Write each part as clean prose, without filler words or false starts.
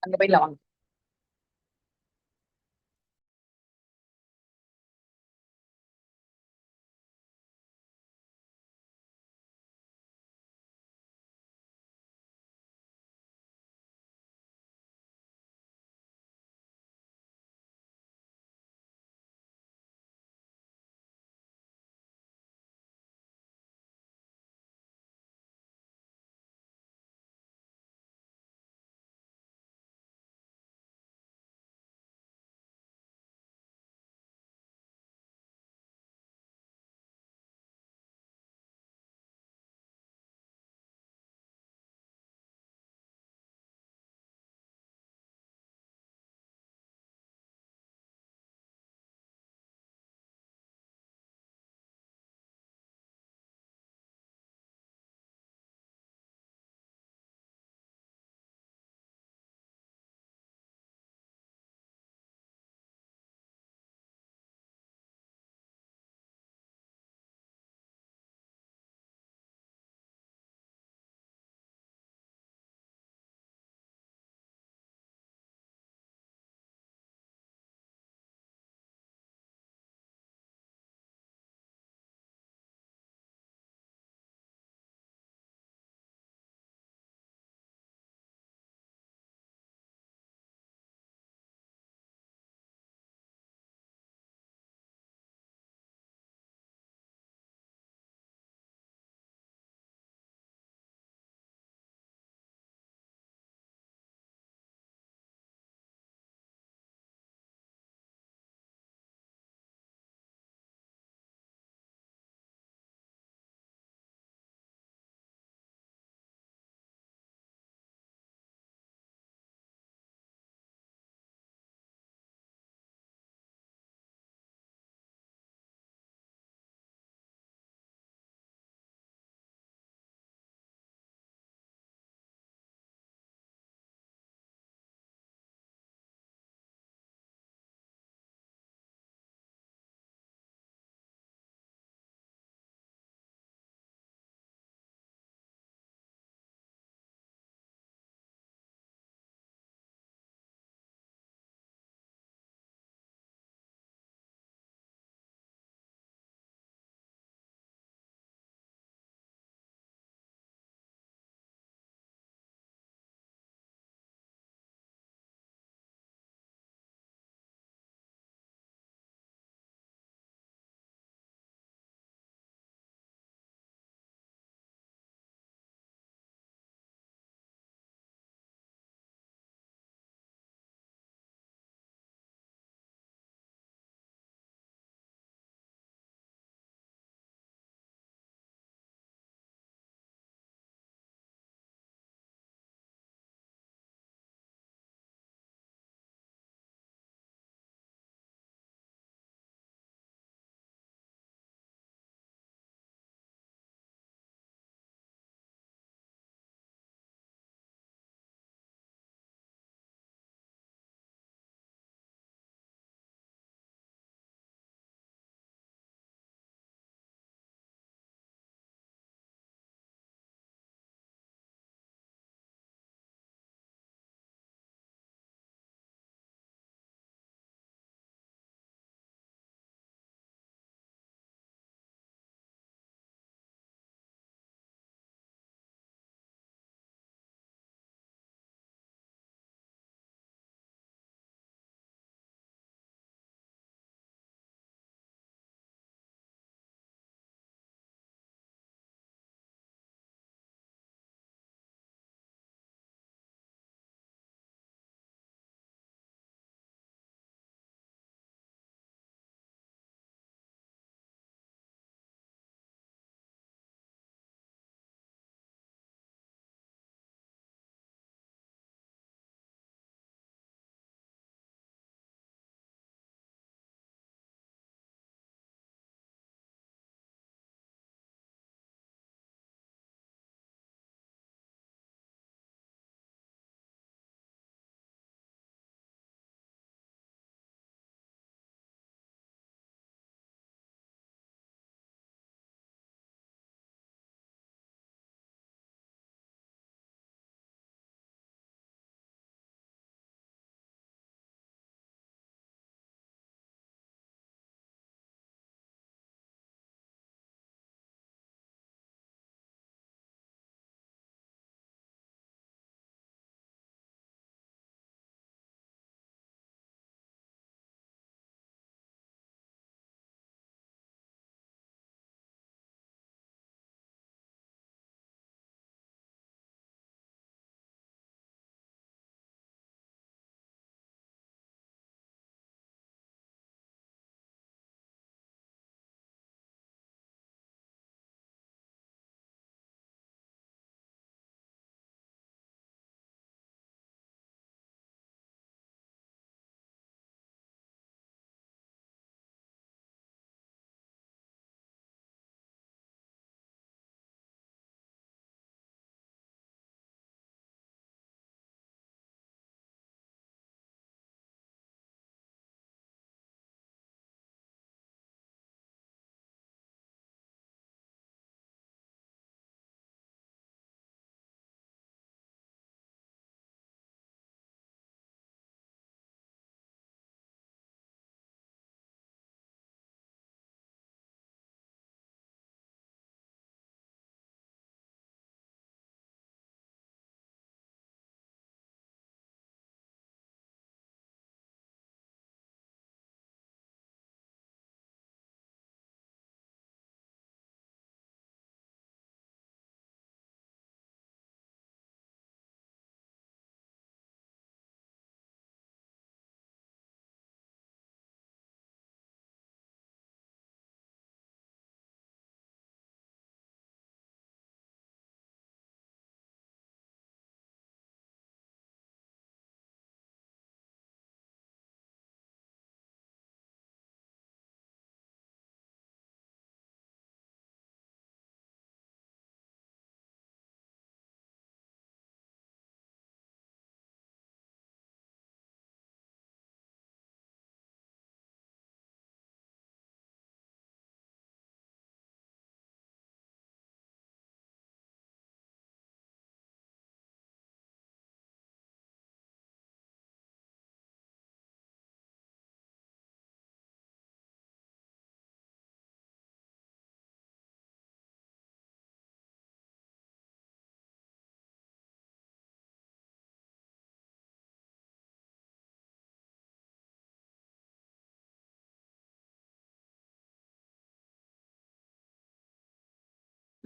அங்க போயிடலாம் வாங்க.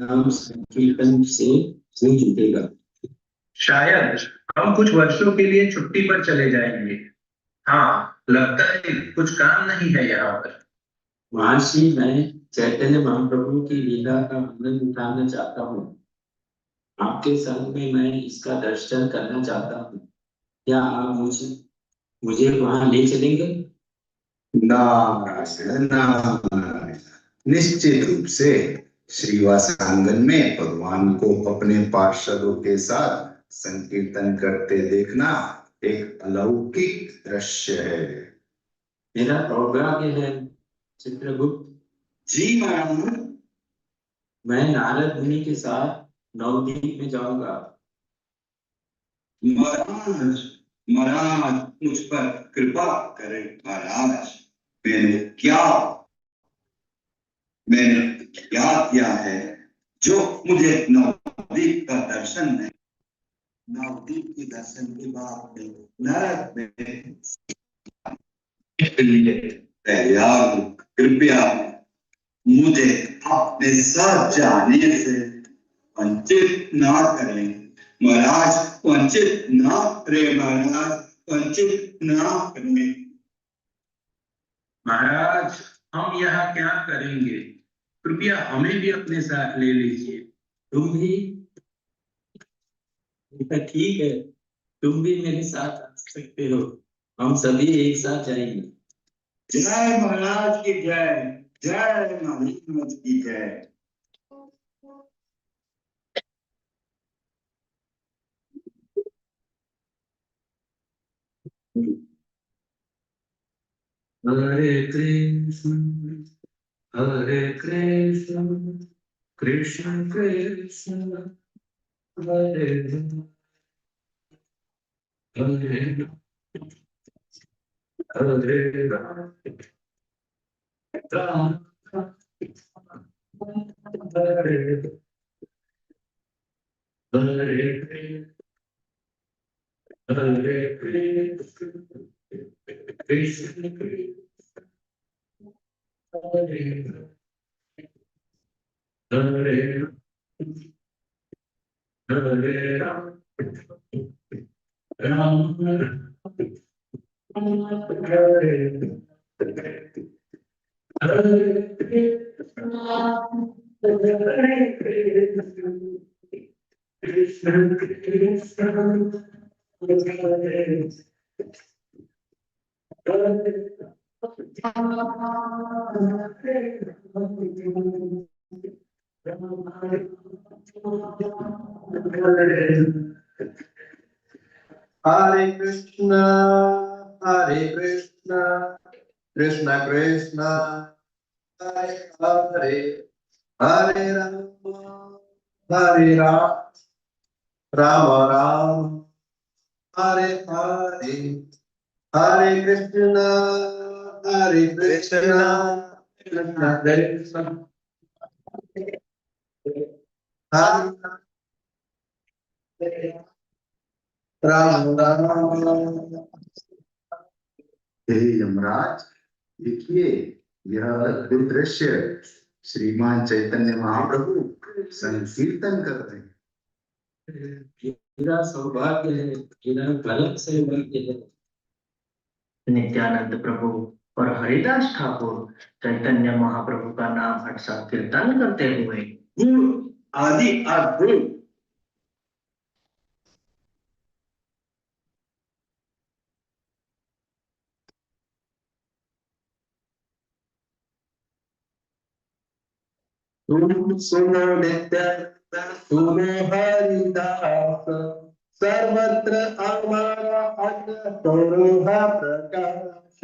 नाम संकीर्तन से नहीं जुटेगा। शायद हम कुछ वर्षों के लिए छुट्टी पर चले जाएंगे। हाँ, लगता है कुछ काम नहीं है यहाँ पर। महर्षि, मैं चैतन्य महाप्रभु की लीला का आनंद उठाना चाहता हूँ। आपके संग में मैं इसका दर्शन करना चाहता हूँ। क्या आप मुझे मुझे वहां ले चलेंगे? नारायण नारायण। निश्चित रूप से श्रीवास आंगन में भगवान को अपने पार्षदों के साथ संकीर्तन करते देखना एक अलौकिक दृश्य है। मेरा सौभाग्य है चित्रगुप्त। जी महाराज। मैं नारद मुनि के साथ नवद्वीप में जाऊंगा। महाराज, महाराज मुझ पर कृपा करें महाराज। मैंने क्या मैंने क्या किया है जो मुझे नवद्वीप का दर्शन नहीं। नवद्वीप के दर्शन के बाद में नरक में लिए तैयार हूं। कृपया मुझे अपने साथ जाने से वंचित ना करें महाराज। वंचित ना करें महाराज। वंचित ना करें महाराज, हम यहाँ क्या करेंगे? कृपया हमें भी अपने साथ ले लीजिए। तुम भी? ठीक है, तुम भी मेरे साथ आ सकते हो। हम सभी एक साथ जाएंगे। जय महाराज की जय। जय महाराज की जय। हरे कृष्ण हरे कृष्ण कृष्ण कृष्ण हरे हरे हरे राम राम हरे हरे हरे कृष्ण कृष्ण कृष्ण हरे हरे हरे राम राम हरे हरे कृष्ण कृष्ण हरे Hare Krishna, Hare Krishna, Krishna Krishna, Hare Hare, Hare Rama, Hare Rama, Rama Rama, Hare Hare, Hare Krishna, Hare Krishna, Krishna Krishna, Hare Rama Rama. हे यमराज, देखिए यह अद्भुत दृश्य। श्रीमान चैतन्य महाप्रभु संकीर्तन कर रहे हैं। मेरा सौभाग्य है, मेरा गलत सौभाग्य है। नित्यानंद प्रभु और हरिदास ठाकुर चैतन्य महाप्रभु का नाम हट संकीर्तन करते हुए गुण आदि अद्भुत। तुम सुनो नित्य, सुनो हरिदास, सर्वत्र हमारा करो है प्रकाश।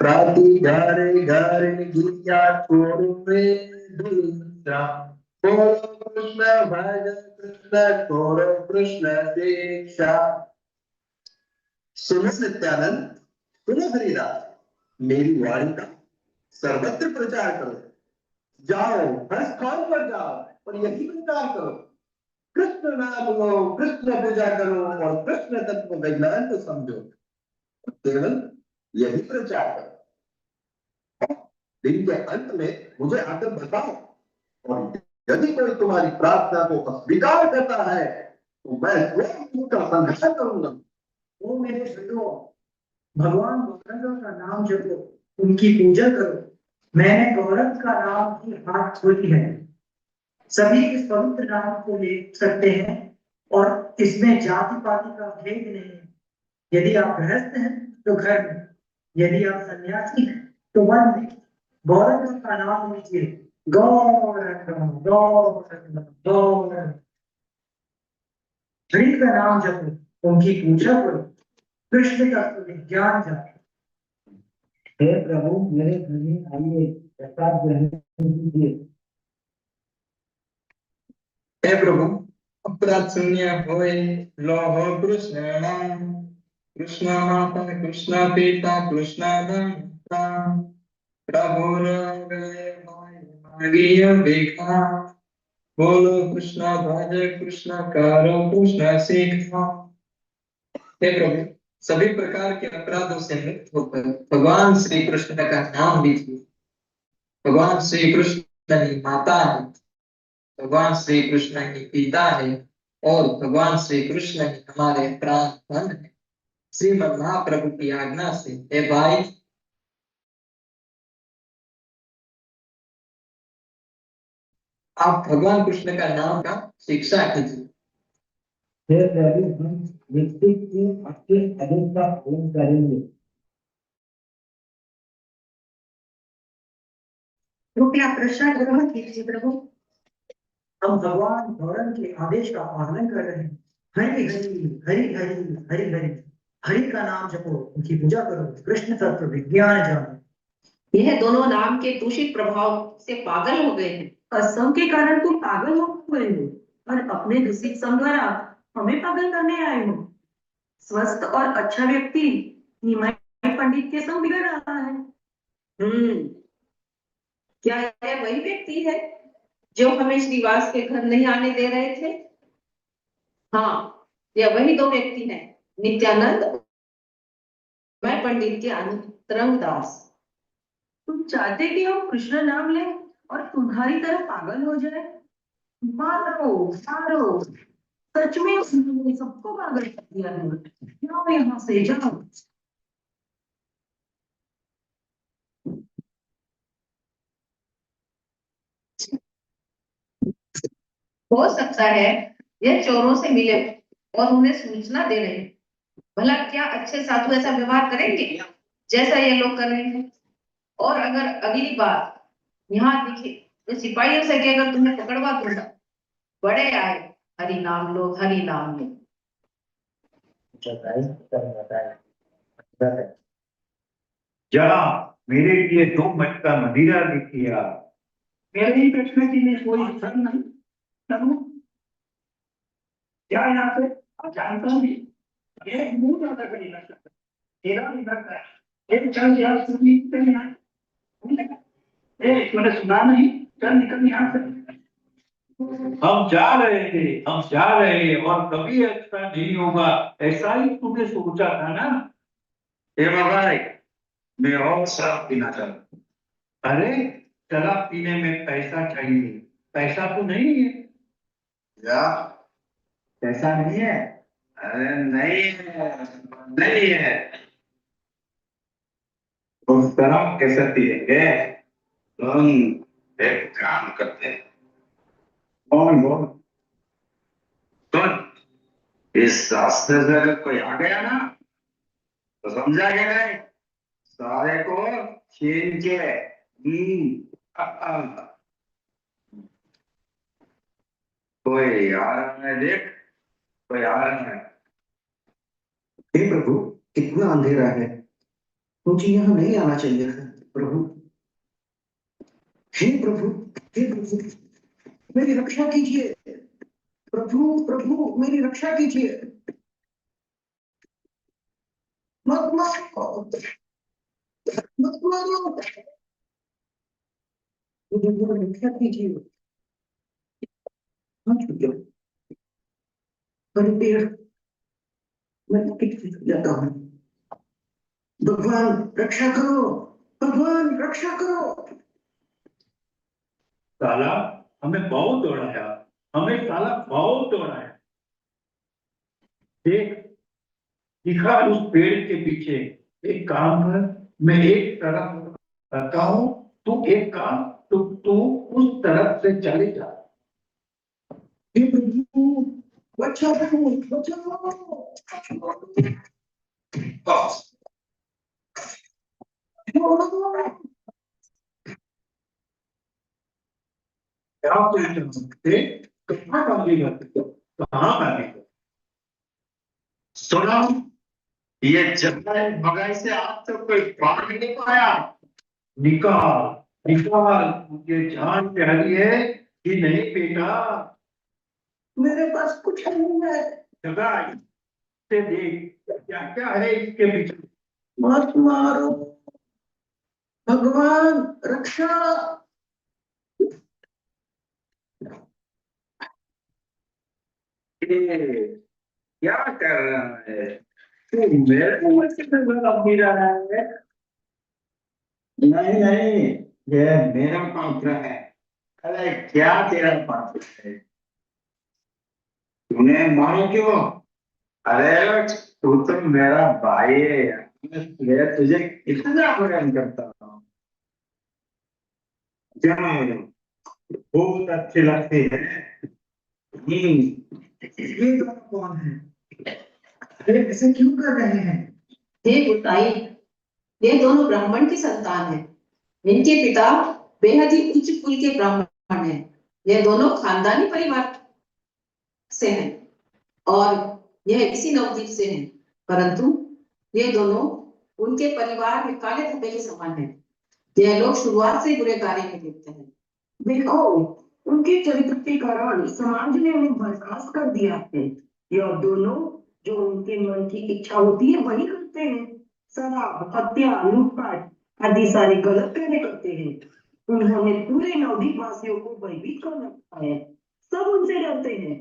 प्राति घरे घरे गिरिया छोड़ो रे दूसरा, बोलो कृष्ण भज कृष्ण करो कृष्ण दीक्षा। सुनो नित्यानंद, सुनो हरिदास, मेरी वाणी का सर्वत्र प्रचार करो। जाओ, हर स्थान पर जाओ और यही प्रचार करो। कृष्ण नाम लो, कृष्ण पूजा करो और कृष्ण तत्व विज्ञान को समझो। केवल यही प्रचार करो। दिन के अंत में मुझे आकर बताओ और यदि कोई तुम्हारी प्रार्थना को अस्वीकार करता है तो मैं स्वयं उसका संहार करूंगा। ओ मेरे बेटो, भगवान गौरंग का नाम जपो, उनकी पूजा करो। मैंने गौरंग का नाम की हाथ खोली है। सभी इस पवित्र नाम को ले सकते हैं और इसमें जाति पाति का भेद नहीं है। यदि आप गृहस्थ हैं तो घर में, यदि आप सन्यासी हैं तो वन में गौरंग का नाम लीजिए। गौरंग गौरंग गौरंग, हरि का नाम जपो, उनकी पूजा करो, कृष्ण का ज्ञान जानो। हे प्रभु, मेरे घर में आइए, प्रसाद ग्रहण कीजिए। हे प्रभु, अपराध शून्य होए, लोह कृष्ण नाम, कृष्ण माता, कृष्ण पिता, कृष्ण दाता, प्रभु मांगियो भिक्षा, बोलो कृष्ण भज, कृष्ण करो, कृष्ण सीखा। हे प्रभु, सभी प्रकार के अपराधों से मुक्त होकर भगवान श्री कृष्ण का नाम लीजिए। भगवान श्री कृष्ण ही माता है, भगवान श्री कृष्ण ही पिता है और भगवान श्री कृष्ण ही हमारे प्राण धन है। श्रीमद् महाप्रभु की आज्ञा से हे भाई, आप भगवान कृष्ण का नाम का शिक्षा कीजिए। हे प्रभु, हम व्यक्ति की आपके आदेश का पालन करेंगे। कृपया प्रसाद ग्रहण कीजिए प्रभु। हम भगवान गौरंग के आदेश का पालन कर रहे हैं। हरि हरि हरि हरि हरि हरि, हरि का नाम जपो, उनकी पूजा करो, कृष्ण तत्व विज्ञान जानो। यह दोनों नाम के दूषित प्रभाव से पागल हो गए हैं। असम के कारण तुम पागल हो गए हो और अपने दूषित संग द्वारा हमें पागल करने आए हो। स्वस्थ और अच्छा व्यक्ति निमाई पंडित के संग बिगड़ रहा है। क्या यह वही व्यक्ति है जो हमें श्रीवास के घर नहीं आने दे रहे थे? हाँ, यह वही दो व्यक्ति हैं, नित्यानंद, मैं पंडित के अंतरंग दास। तुम चाहते कि हम कृष्ण नाम लें और तुम्हारी तरह पागल हो जाए? मारो मारो, सच में उन्होंने सबको पागल कर दिया है। जाओ यहाँ से जाओ। हो सकता है यह चोरों से मिले और उन्हें सूचना दे रहे हैं। भला क्या अच्छे साधु ऐसा व्यवहार करेंगे जैसा ये लोग कर रहे हैं? और अगर अगली बार यहाँ दिखे तो सिपाहियों से कहकर तुम्हें पकड़वा दूंगा। बड़े आए, हरि नाम लो, हरि नाम लो। जरा मेरे लिए 2 मटका मदिरा लेके आ। मेरे ही कृष्ण जी ने कोई असर नहीं करूं। क्या यहाँ पे आप जानता नहीं, ये मुंह ज्यादा करी ना सकता, तेरा भी लगता है। ये चल यार, सुनी तेरे यहाँ, तूने सुना नहीं? चल निकल यहाँ से। हम जा रहे हैं और कभी ऐसा नहीं होगा, ऐसा ही तूने सोचा था ना? हे भाई, मैं और शराब पीना चाहता हूँ। अरे, शराब पीने में पैसा चाहिए, पैसा तो नहीं है। क्या? पैसा नहीं है? अरे नहीं है, नहीं है। उस तरह कैसे पिएंगे? तुम एक काम करते हैं। कौन बोल? सुन, इस रास्ते से अगर कोई आ गया ना तो समझा गया नहीं, सारे को छीन के कोई आ रहा है, देख, कोई आ रहा है। हे प्रभु, कितना अंधेरा है, मुझे यहाँ नहीं आना चाहिए था। प्रभु, हे प्रभु, हे प्रभु, मेरी रक्षा कीजिए। प्रभु प्रभु, मेरी रक्षा कीजिए। मत मारो, मत मारो, मुझे मेरी रक्षा कीजिए। मत छूटो, मेरे पैर, मैं किट जाता हूँ। भगवान रक्षा करो, भगवान रक्षा करो। साला, हमें बहुत दौड़ाया, हमें साला बहुत दौड़ाया। देख, दिखा उस पेड़ के पीछे, एक काम कर, मैं एक तरफ करता हूँ, तू एक काम, तू उस तरफ से चले जा। हे प्रभु, बचाओ, बचाओ। क्या पोजीशन सकते, कहाँ कामली करते, कहाँ कामली करते? सुना, ये जंगल भगाई से आज तक कोई बाहर नहीं पाया। निकाल निकाल, मुझे जान प्यारी है कि नहीं बेटा? मेरे पास कुछ नहीं है। जगाई से देख क्या क्या है इसके पीछे। मत मारो, भगवान रक्षा। ये क्या कर रहा है तू? मेरे को से लग रहा है। नहीं नहीं, ये मेरा पात्र है। अरे क्या तेरा पात्र है? तूने मारो क्यों? अरे तू तो मेरा भाई है यार। मैं तुझे कितना प्रेम करता हूँ। जाओ, बहुत अच्छी लगती है। ये दोनों कौन है? अरे ऐसे क्यों कर रहे हैं? हे गुताई, ये दोनों ब्राह्मण की संतान है। इनके पिता बेहद ही उच्च कुल के ब्राह्मण हैं। ये दोनों खानदानी परिवार से हैं और यह इसी नवद्वीप से हैं। परंतु ये दोनों उनके परिवार में काले धब्बे के समान हैं। यह लोग शुरुआत से बुरे कार्य में लिप्त हैं। देखो, उनके चरित्र के कारण समाज ने उन्हें बर्खास्त कर दिया है। यह दोनों जो उनके मन की इच्छा होती है वही करते हैं। शराब, हत्या, लूटपाट आदि सारे गलत कार्य करते हैं। उन्होंने पूरे नवद्वीप वासियों को भयभीत कर रखा है। सब उनसे डरते हैं।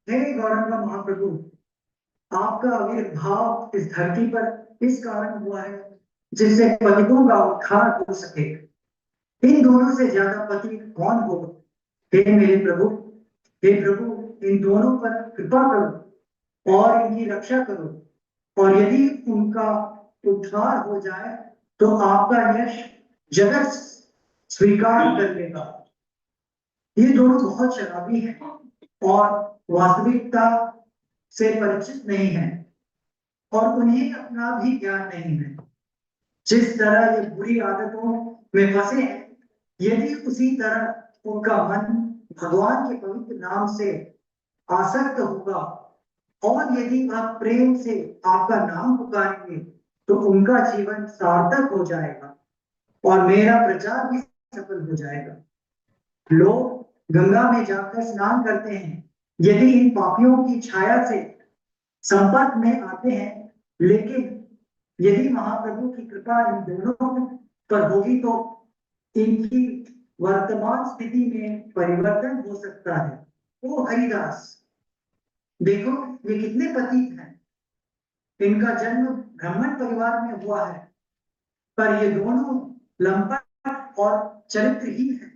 हे गौरंग महाप्रभु, आपका आविर्भाव इस धरती पर इस कारण हुआ है जिससे पतितों का उद्धार हो सके। इन दोनों से ज्यादा पति कौन हो? हे मेरे प्रभु, हे प्रभु, इन दोनों पर कृपा करो और इनकी रक्षा करो, और यदि उनका उद्धार हो जाए तो आपका यश जगत स्वीकार कर लेगा। ये दोनों बहुत शराबी हैं और वास्तविकता से परिचित नहीं है, और उन्हें अपना भी ज्ञान नहीं है। जिस तरह ये बुरी आदतों में फंसे हैं, यदि उसी तरह उनका मन भगवान के पवित्र नाम से आसक्त होगा और यदि वह प्रेम से आपका नाम पुकारेंगे तो उनका जीवन सार्थक हो जाएगा और मेरा प्रचार भी सफल हो जाएगा। लोग गंगा में जाकर स्नान करते हैं। यदि इन पापियों की छाया से संपर्क में आते हैं, लेकिन यदि महाप्रभु की कृपा इन दोनों पर होगी तो इनकी वर्तमान स्थिति में परिवर्तन हो सकता है। ओ हरिदास, देखो ये कितने पतित हैं। इनका जन्म ब्राह्मण परिवार में हुआ है, पर ये दोनों लंपट और चरित्रहीन हैं।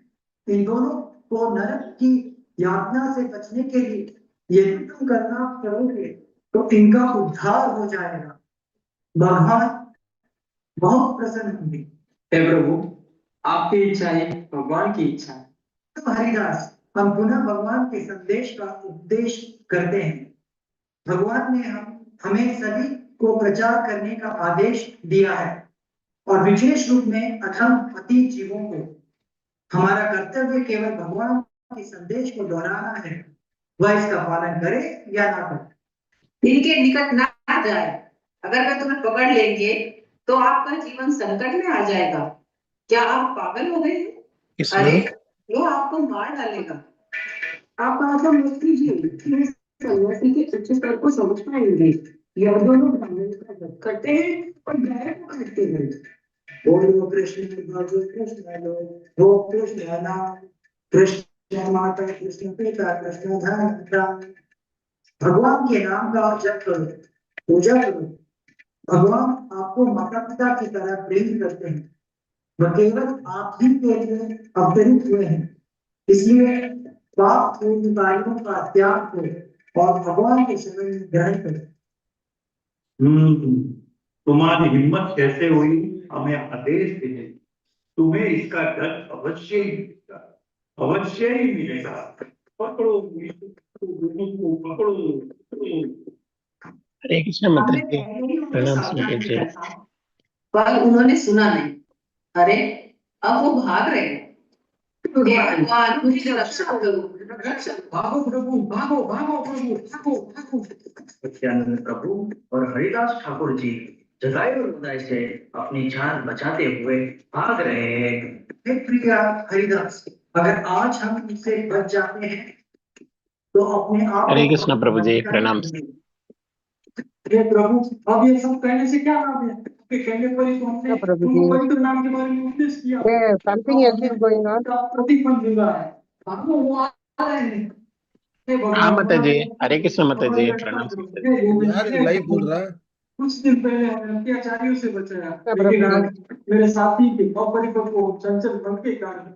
इन दोनों को नरक की यातना से बचने के लिए यदि तुम करना करोगे तो इनका उद्धार हो जाएगा। भगवान बहुत प्रसन्न होंगे। हे प्रभु, आपकी इच्छा ही भगवान की इच्छा है। तो हरिदास, हम पुनः भगवान के संदेश का उपदेश करते हैं। भगवान ने हमें सभी को प्रचार करने का आदेश दिया है, और विशेष रूप में अधम पतित जीवों को। हमारा कर्तव्य केवल भगवान के संदेश को दोहराना है। वह इसका पालन करे या ना करे। इनके निकट ना जाए। अगर वे तुम्हें पकड़ लेंगे तो आपका जीवन संकट में आ जाएगा। क्या आप पागल हो गए हैं? अरे वो आपको मार डालेगा। आप ऐसा मत कीजिए। सन्यासी के उच्च स्तर को समझ पाएंगे। यह दोनों ब्राह्मण का वध करते हैं और गाय को काटते हैं। बोलो कृष्ण भजो कृष्ण लो, वो कृष्ण नाम, कृष्ण माता, कृष्ण पिता, कृष्ण धन। भगवान के नाम का जप करो, पूजा करो। भगवान आपको माता पिता की तरह प्रेम करते हैं। वह केवल आप ही के लिए अवतरित हुए हैं, इसलिए पाप पूर्ण कार्यों का त्याग करो और भगवान के शरण में ग्रहण करो। तुम्हारी हिम्मत कैसे हुई हमें आदेश देने की? तुम्हें इसका दर्द अवश्य ही मिलेगा, अवश्य ही मिलेगा। पकड़ो दोनों को, पकड़ो पकड़ो। हरे कृष्ण हमने माता जी, पहले ही उन्हें प्रणाम सावधान सुनीता जी। किया था, पर उन्होंने सुना नहीं। अरे अब वो भाग रहे हैं। हे भगवान मुझे रक्षा करो, रक्षा करो। भागो प्रभु, भागो भागो प्रभु, भागो भागो। सत्यानंद प्रभु और हरिदास ठाकुर जी जगाए और उदय से अपनी जान बचाते हुए भाग रहे हैं। हे प्रिया हरिदास, अगर आज हम इनसे बच जाते हैं तो अपने आप हरे को कृष्ण प्रभु जी, प्रणाम। हे प्रभु, अब ये सब कहने से क्या लाभ है? आपके कहने पर ही तो हमने उनको पवित्र नाम के बारे में उपदेश किया। Something else is going on. का प्रतिफल मिल रहा है। आपको वो आ रहे हैं। हे हाँ भगवान, माता जी, हरे कृष्ण माता हमारी जी, रक्षा प्रणाम करो। सुनीता हे जी। गोविंद, यार हे लाइव प्रभु, बोल रहा है। कुछ दिन पहले हमें अत्याचारियों से बचाया, क्या लेकिन प्रभु? आज मेरे साथी के अपरिपक्व चंचल मन के कारण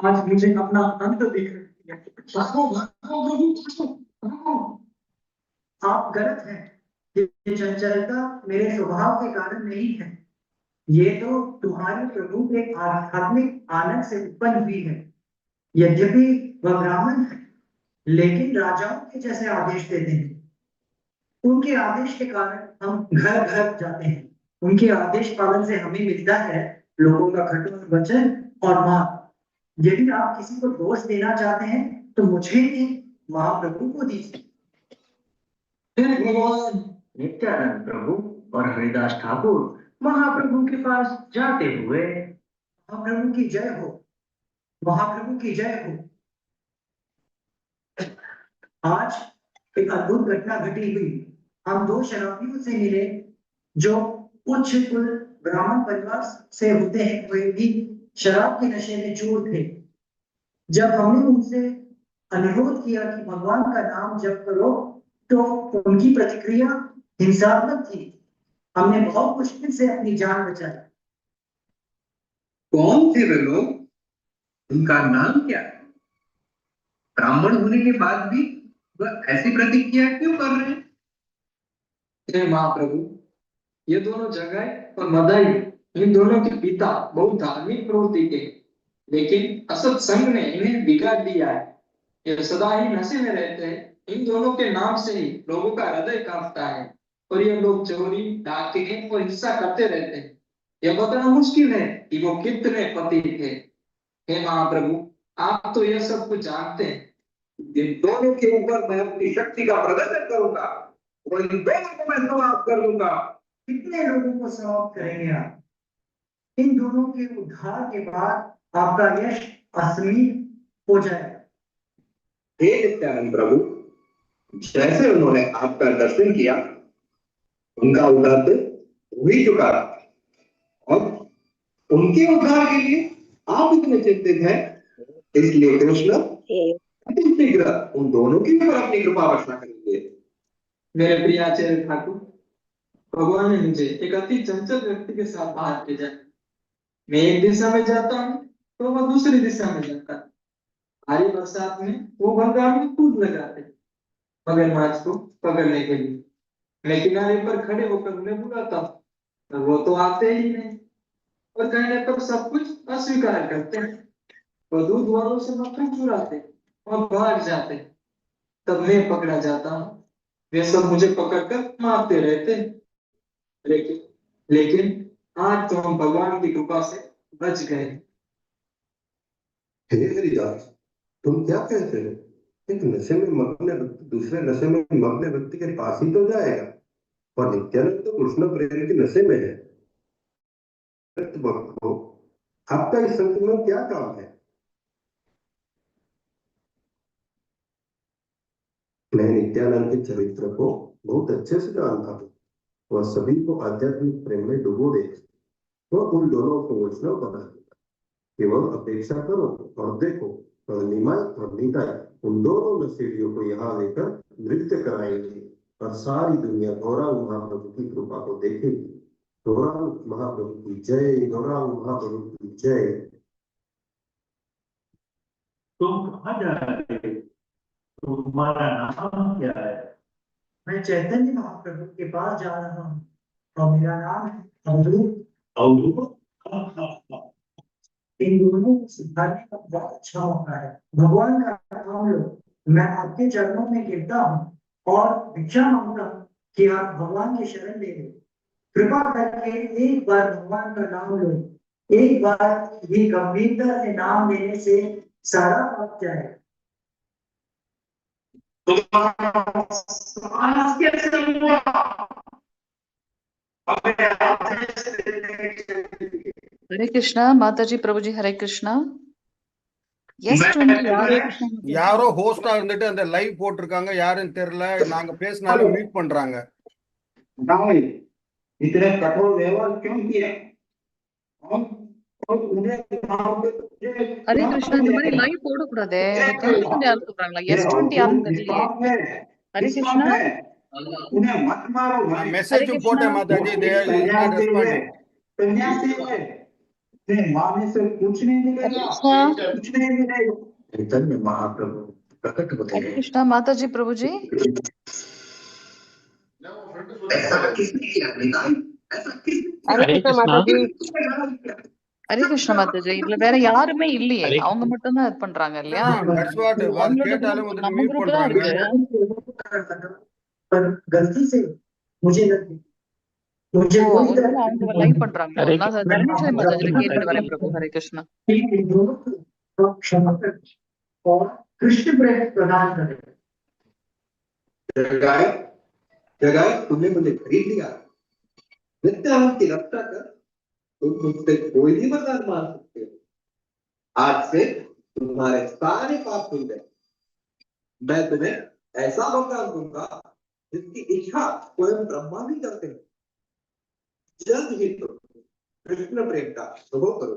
आज मुझे अपना अंत दिख रहा है। भागो भागो प्रभु, भागो भागो। आप गलत हैं। ये चंचलता मेरे स्वभाव के कारण नहीं है, ये तो तुम्हारे प्रभु के आध्यात्मिक आनंद से उत्पन्न हुई है। यद्यपि वह ब्राह्मण है, लेकिन राजाओं के जैसे आदेश देते हैं। उनके आदेश के कारण हम घर घर जाते हैं। उनके आदेश पालन से हमें मिलता है लोगों का कठोर वचन और मार। यदि आप किसी को दोष देना चाहते हैं तो मुझे नहीं, महाप्रभु को दीजिए। हे भगवान, नित्यानंद प्रभु और हरिदास ठाकुर महाप्रभु के पास जाते हुए, महाप्रभु की जय हो, महाप्रभु की जय हो। आज एक अद्भुत घटना घटी हुई। हम दो शराबियों से मिले जो उच्च कुल ब्राह्मण परिवार से होते हैं, वे भी शराब के नशे में चूर थे। जब हमने उनसे अनुरोध किया कि भगवान का नाम जप करो, तो उनकी प्रतिक्रिया हिंसात्मक थी। हमने बहुत मुश्किल से अपनी जान बचाई। कौन थे वे लोग? उनका नाम क्या है? ब्राह्मण होने के बाद भी वह ऐसी प्रतिक्रिया क्यों कर रहे हैं? हे महाप्रभु, ये दोनों जगाई और मदाई, इन दोनों के पिता बहुत धार्मिक प्रवृत्ति के, लेकिन असत संग ने इन्हें बिगाड़ दिया है। ये सदा ही नशे में रहते हैं। इन दोनों के नाम से ही लोगों का हृदय कांपता है और ये लोग चोरी, डाके और हिंसा करते रहते हैं। यह बताना मुश्किल है कि वो कितने पति थे। हे महाप्रभु, आप तो यह सब कुछ जानते हैं। इन दोनों के ऊपर मैं अपनी शक्ति का प्रदर्शन करूंगा और इन दोनों को मैं समाप्त कर दूंगा। कितने लोगों को समाप्त करेंगे आप? इन दोनों के उद्धार के बाद आपका यश असीमित हो जाएगा। हे नित्यानंद प्रभु, जैसे उन्होंने आपका दर्शन किया, उनका उद्धार तो हो ही चुका और उनके उद्धार के लिए आप इतने चिंतित हैं, इसलिए कृष्ण अति शीघ्र उन दोनों के ऊपर अपनी कृपा वर्षा करेंगे। मेरे प्रिय आचार्य ठाकुर, भगवान ने मुझे एक अति चंचल व्यक्ति के साथ बाहर भेजा। मैं एक दिशा में जाता हूँ तो वह दूसरी दिशा में जाता है। भारी बरसात में वो गंगा में कूद लगाते मगरमच्छ को पकड़ने के लिए। मैं किनारे पर खड़े होकर उन्हें बुलाता हूँ, वो तो आते ही नहीं और कहने पर सब कुछ अस्वीकार करते हैं। वो दूध वालों से मक्खन चुराते और भाग जाते। तब मैं पकड़ा जाता हूँ। वे सब मुझे पकड़कर मारते रहते हैं। लेकिन लेकिन आज तो हम भगवान की कृपा से बच गए। हे हरिदास, तुम क्या कहते हो? एक नशे में मग्न व्यक्ति दूसरे नशे में मग्न व्यक्ति के पास ही तो जाएगा, और नित्यानंद तो कृष्ण प्रेम के नशे में है। भक्त हो, आपका इस संत में क्या काम है? मैं नित्यानंद के चरित्र को बहुत अच्छे से जानता हूँ। वह सभी को आध्यात्मिक प्रेम में डुबो देगा। वह उन दोनों को वैष्णव बना देगा। केवल अपेक्षा करो और देखो, और निमाई और निताई उन दोनों नशेड़ियों को यहाँ लेकर नृत्य कराएंगे और सारी दुनिया गौरांग महाप्रभु की कृपा को देखेगी। गौरांग महाप्रभु की जय, गौरांग महाप्रभु की जय। तुम कहाँ जा रहे हो? तुम्हारा नाम क्या है? मैं चैतन्य महाप्रभु के पास जा रहा हूँ और मेरा नाम है अवधूत। अवधूत? इन दोनों को सुधारने का बहुत अच्छा मौका है। भगवान का नाम लो। मैं आपके चरणों में गिरता हूँ और भिक्षा मांगता हूँ कि आप भगवान की शरण ले लो। कृपा करके एक बार भगवान का नाम लो। एक बार ये गंभीरता से नाम लेने से सारा पाप जाएगा। हरे कृष्णा माता जी प्रभु जी हरे कृष्णा S20 ஹரே யாரு கிருஷ்ணா யாரோ ஹோஸ்டா இருந்துட்டு அந்த லைவ் போட்டிருக்காங்க யாருன்னு தெரியல நாங்க பேசினாலும் மியூட் பண்றாங்க इतने कठोर व्यवहार क्यों किया? हरे कृष्णा இந்த மாதிரி லைவ் போட கூடாதே இந்த தௌசண்ட் யாரு சொல்றாங்களா S20 யாருன்னு தெரியலையே हरे कृष्णा उन्हें मत मारो भाई। हरे மெசேஜ் कृष्णा போட்டேன் மாதாஜி தே இஸ் நாட் ரெஸ்பாண்டிங் सन्यासी है, उन्हें मारने से कुछ नहीं हरे मिलेगा, कृष्णा कुछ नहीं मिलेगा। चैतन्य महाप्रभु प्रकट होते हरे हैं। कृष्णा माता जी प्रभु जी ऐसा किसने किया निकाय? ऐसा किसने हरे हरे कृष्णा कृष्णा। माता जी। किया? हरे कृष्णा माता जी இதுல வேற யாருமே இல்லையே हरे அவங்க மட்டும் தான் இது பண்றாங்க இல்லையா தட்ஸ் வாட் அவங்களோட கேட்டாலும் குரூப் வந்துட்டு நம்ம மியூட் குரூப் தான் பண்றாங்க இருக்கு पर गलती से मुझे लगी मुझे ஓ पूरी ஒருவேளை तरह அவங்க லைவ் பண்றாங்களோ हरे நான் कृष्णा தர்மேஸ்வரி மாதா जी माता கேட்டுட்டு जी। வரேன் प्रभु हरे कृष्णा इन दोनों को क्षमा कर और कृष्ण प्रेम प्रदान करें। जगाए जगाए तुमने मुझे खरीद लिया, नित्यानंद की रक्षा कर, तुम मुझसे कोई भी वरदान मांग सकते हो। आज से तुम्हारे सारे पाप धुल गए। मैं तुम्हें ऐसा वरदान दूंगा जिसकी इच्छा स्वयं ब्रह्मा भी करते हैं। जल्द ही तुम कृष्ण प्रेम का अनुभव करो।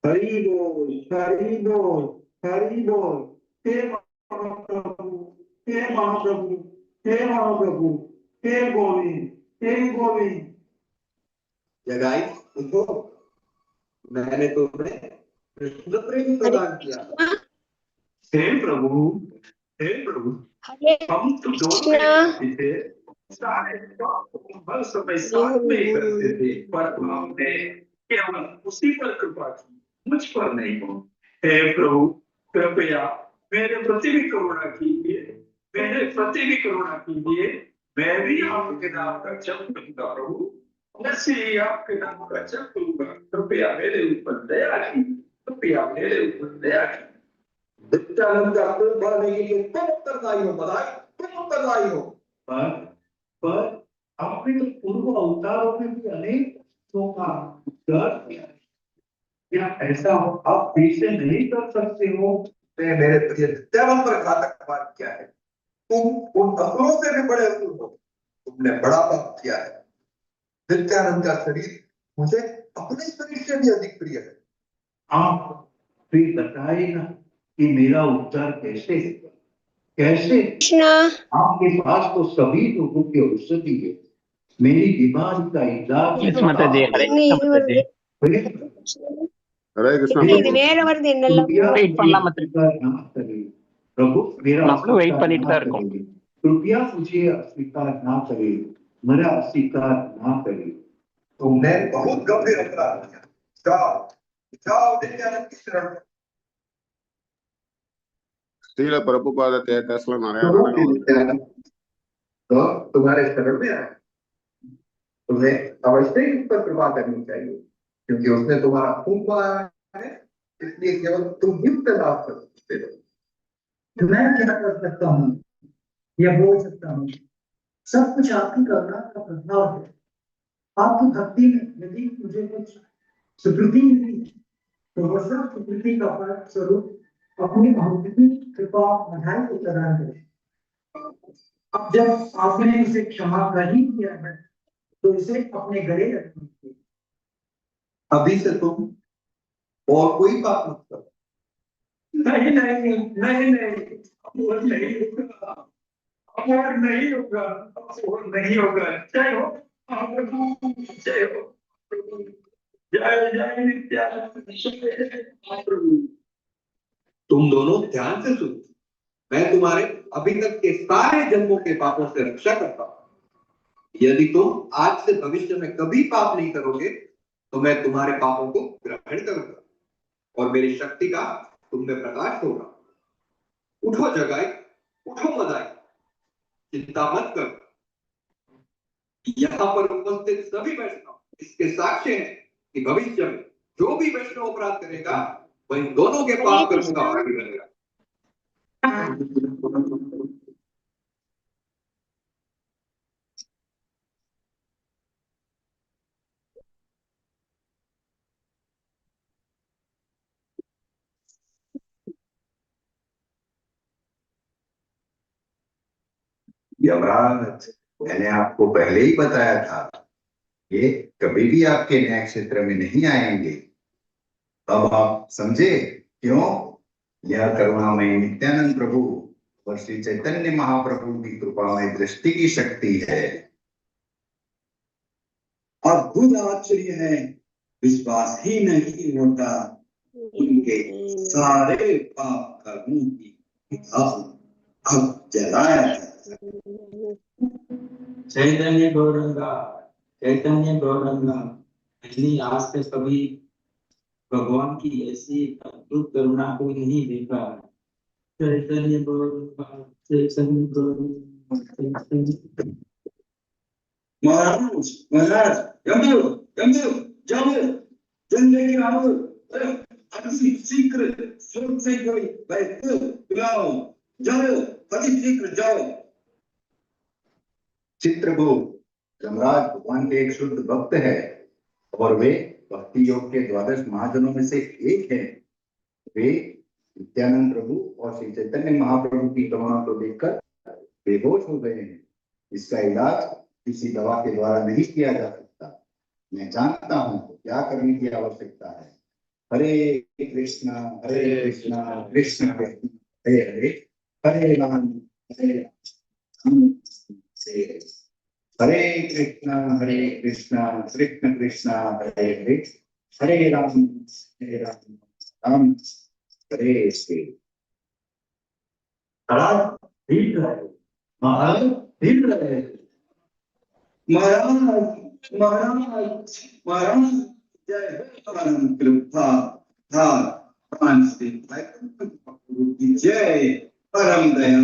हरि बोल हरि बोल हरि बोल। हे महाप्रभु हे महाप्रभु हे महाप्रभु हे गोविंद हे गोविंद। जगाई उठो, मैंने तुम्हें कृष्ण प्रेम प्रदान किया। हे प्रभु, हे प्रभु, हरे हम तो दोनों कृष्णा एक साथी थे, सारे काम हर समय साथ में ही करते थे, पर आपने केवल उसी पर कृपा की, मुझ पर नहीं हो। हे प्रभु कृपया मेरे प्रति भी करुणा कीजिए, मेरे प्रति भी करुणा कीजिए। मैं भी आपके नाम का जप करूंगा प्रभु, वैसे ही आपके नाम का जप करूंगा। कृपया मेरे ऊपर दया कीजिए, कृपया मेरे ऊपर दया कीजिए। नित्यानंद का खून भरने के लिए तुम उत्तरदायी हो, बधाई तुम उत्तरदायी हो। पर आपने तो पूर्व अवतारों में भी अनेक भक्तों का उद्धार किया। क्या ऐसा हो आप फिर से नहीं कर सकते हो? तुमने मेरे प्रिय नित्यानंद पर घातक पाप किया है। तुम उन असुरों से भी बड़े असुर हो, तुमने बड़ा पाप किया है। नित्यानंद का शरीर मुझे अपने शरीर से भी अधिक प्रिय है। आप फिर बताइए ना कि मेरा उद्धार कैसे होगा? कैसे? कृष्णा आपके पास तो सभी लोगों की औषधि है, मेरी बीमारी का इलाज यस माता जी। हरे என்ன कृष्णा இது माता जी। हरे कृष्णा என்ன இது माता வேற வருது என்னெல்லாம் कृपया वेट मुझे பண்ணலாம் माता जी। अस्वीकार ना करिए प्रभु, मेरा நம்மளும் வெயிட் अस्वीकार பண்ணிட்டு ना தான் இருக்கோம்। करिए। कृपया मुझे अस्वीकार ना करिए, मेरा अस्वीकार ना करिए। तुमने बहुत गंभीर अपराध किया। जाओ जाओ नित्यानंद की शरण में। ஸ்ரீல பிரபுபாத தேட்டர்ஸ்ல நிறைய प्रभु நாடகம் के வந்து नित्यानंद तो तुम्हारे शरण में आए, तुम्हें अवश्य ही उस पर कृपा करनी चाहिए, क्योंकि उसने तुम्हारा खून बहाया है, इसलिए केवल तुम ही उससे लाभ कर सकते हो। मैं क्या कर सकता हूँ या बोल सकता हूँ? सब कुछ आपकी करुणा का प्रभाव है। आपकी भक्ति में यदि मुझे कुछ स्वीकृति मिली है तो वह सब स्वीकृति का फल स्वरूप अपनी भक्ति कृपा बधाई को प्रदान करें। अब जब आपने उसे क्षमा कर ही दिया है तो इसे अपने गले रखिए। अभी से तुम और कोई बात मत करो। नहीं नहीं नहीं नहीं, और नहीं होगा, और नहीं होगा, और नहीं होगा। जय हो प्रभु, जय हो प्रभु, जय जय नित्यानंद प्रभु। तुम दोनों ध्यान से सुनो। मैं तुम्हारे अभी तक के सारे जन्मों के पापों से रक्षा करता हूं। यदि तुम आज से भविष्य में कभी पाप नहीं करोगे तो मैं तुम्हारे पापों को ग्रहण करूंगा और मेरी शक्ति का तुम में प्रकाश होगा। उठो जगाई, उठो मदाई, चिंता मत करो। यहाँ पर उपस्थित सभी वैष्णव इसके साक्ष्य हैं कि भविष्य में जो भी वैष्णव अपराध करेगा वह इन दोनों के पाप कर्मों का भागी बनेगा। यमराज, मैंने आपको पहले ही बताया था, ये कभी भी आपके न्याय क्षेत्र में नहीं आएंगे। अब आप समझे क्यों? यह करुणामय नित्यानंद प्रभु और श्री चैतन्य महाप्रभु की कृपा में दृष्टि की शक्ति है। अद्भुत आश्चर्य है, विश्वास ही नहीं होता उनके सारे पाप कर्मों की अब जलाया जाता है। चैतन्य गौरंगा, चैतन्य गौरंगा, मैंने आज तक कभी भगवान की ऐसी अद्भुत करुणा को नहीं देखा। चैतन्य गौरंगा, चैतन्य गौरंगा, चैतन्य। महाराज, महाराज, जम्बू, जम्बू, जाओ, जल्दी लेके आओ, अति शीघ्र, स्वर्ग से कोई वैद्य बुलाओ, जाओ, अति शीघ्र जाओ। चित्रगुप्त, यमराज भगवान के एक शुद्ध भक्त है और वे भक्ति योग के 12 महाजनों में से एक है। वे नित्यानंद प्रभु और श्री चैतन्य महाप्रभु की करुणा को देखकर बेहोश हो गए हैं। इसका इलाज किसी दवा के द्वारा नहीं किया जा सकता। मैं जानता हूं क्या करने की आवश्यकता है। हरे कृष्णा, कृष्ण कृष्ण हरे हरे, हरे राम, हरे कृष्णा कृष्ण कृष्ण हरे हरे, हरे राम राम हरे हरे। महाराज भीड़ रहे, महाराज भीड़ रहे, महाराज महाराज महाराज, जय परम कृपा धाम श्री की जय, परम दया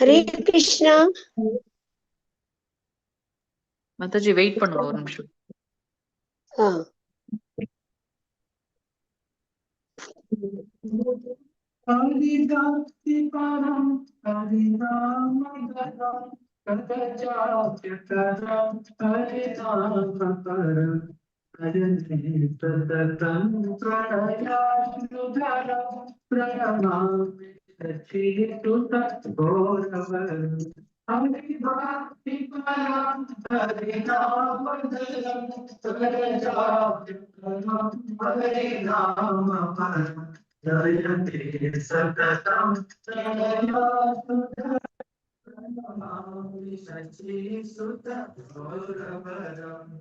हरे कृष्णा। மாதாஜி வெயிட் பண்ணுங்க ஒரு நிமிஷம். सततं प्रणयाश्रुधारा प्रणमामि सच्चिदानन्दघोरवरं हरिभक्तिपरं हरिनामधरं सरजाभ्यकरं हरिनामपरं जयते सततं प्रणयाश्रुधारा प्रणमामि सच्चिदानन्दघोरवरम्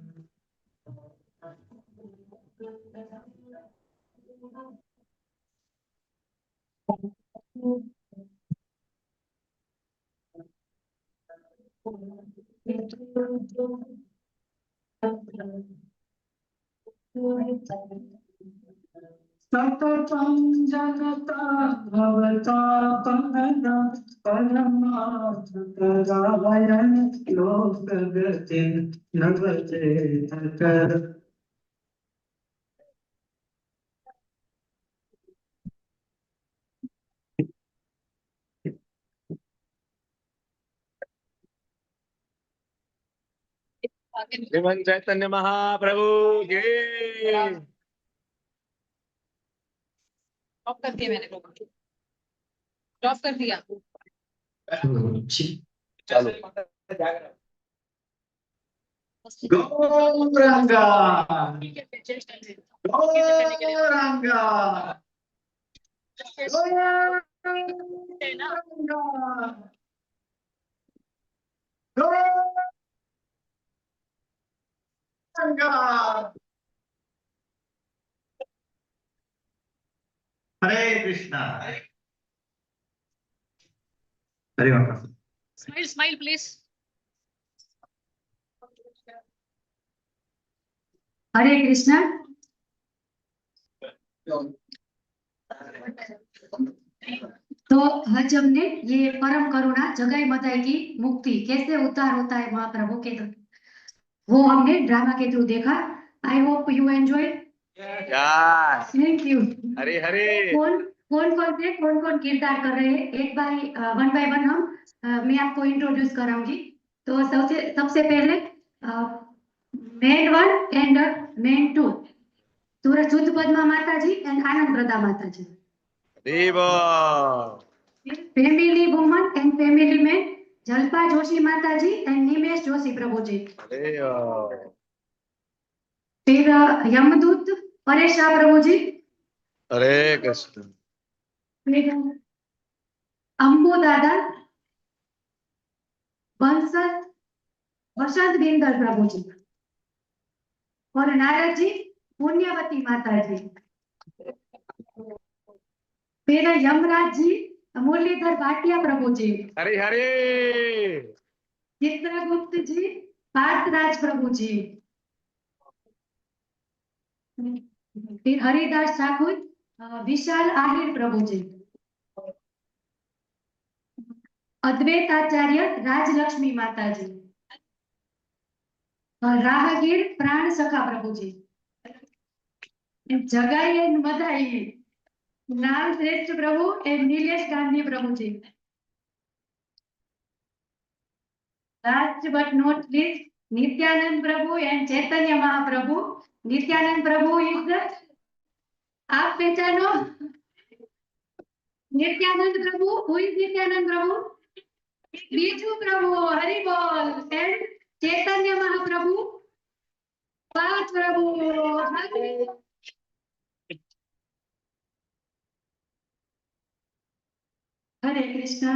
सततं जनता भवता पहना परमार्थकरायण लोकगतिं नवचेतकर श्रीमन चैतन्य महाप्रभु की ऑफ कर दिया मैंने ऑफ कर दिया चलो गौरंगा गौरंगा हरे कृष्णा हरे माता स्माइल स्माइल प्लीज हरे कृष्णा। तो आज हमने ये परम करुणा जगाई मताई की मुक्ति कैसे उद्धार होता है महाप्रभु के थ्रू, वो हमने ड्रामा के थ्रू देखा। I hope you enjoy. Thank you. हरे हरे कौन कौन किरदार कर रहे हैं एक बाय वन हम मैं आपको इंट्रोड्यूस कराऊंगी। तो सबसे पहले main one and main two सूरज शुद्ध पद्मा माता जी एंड आनंद प्रदा माता जी। देवा family woman and family man Jalpa Joshi माता जी एंड निमेश जोशी प्रभु जी। फिर यमदूत परेश शाह प्रभु जी। हरे कृष्ण। फिर अंबू दादा वसंत बिंदल प्रभु जी और नारद जी पुण्यवती माता जी। फिर यमराज जी मुरलीधर भाटिया प्रभु जी। हरे हरे चित्रगुप्त जी पार्थराज प्रभु जी। फिर हरिदास ठाकुर विशाल आहिर प्रभु जी। अद्वैत आचार्य राजलक्ष्मी माता जी और राहगीर प्राण सखा प्रभु जी। जगाई एंड बधाई नाम Shreshtha Prabhu and Nilesh Gandhi Prabhu ji. Last but not least Nityananda Prabhu and Chaitanya Mahaprabhu. Nityananda Prabhu is आप पहचानो नित्यानंद प्रभु हु इज नित्यानंद प्रभु बीजू प्रभु हरि बोल एंड चैतन्य महाप्रभु पांच प्रभु हरे कृष्णा।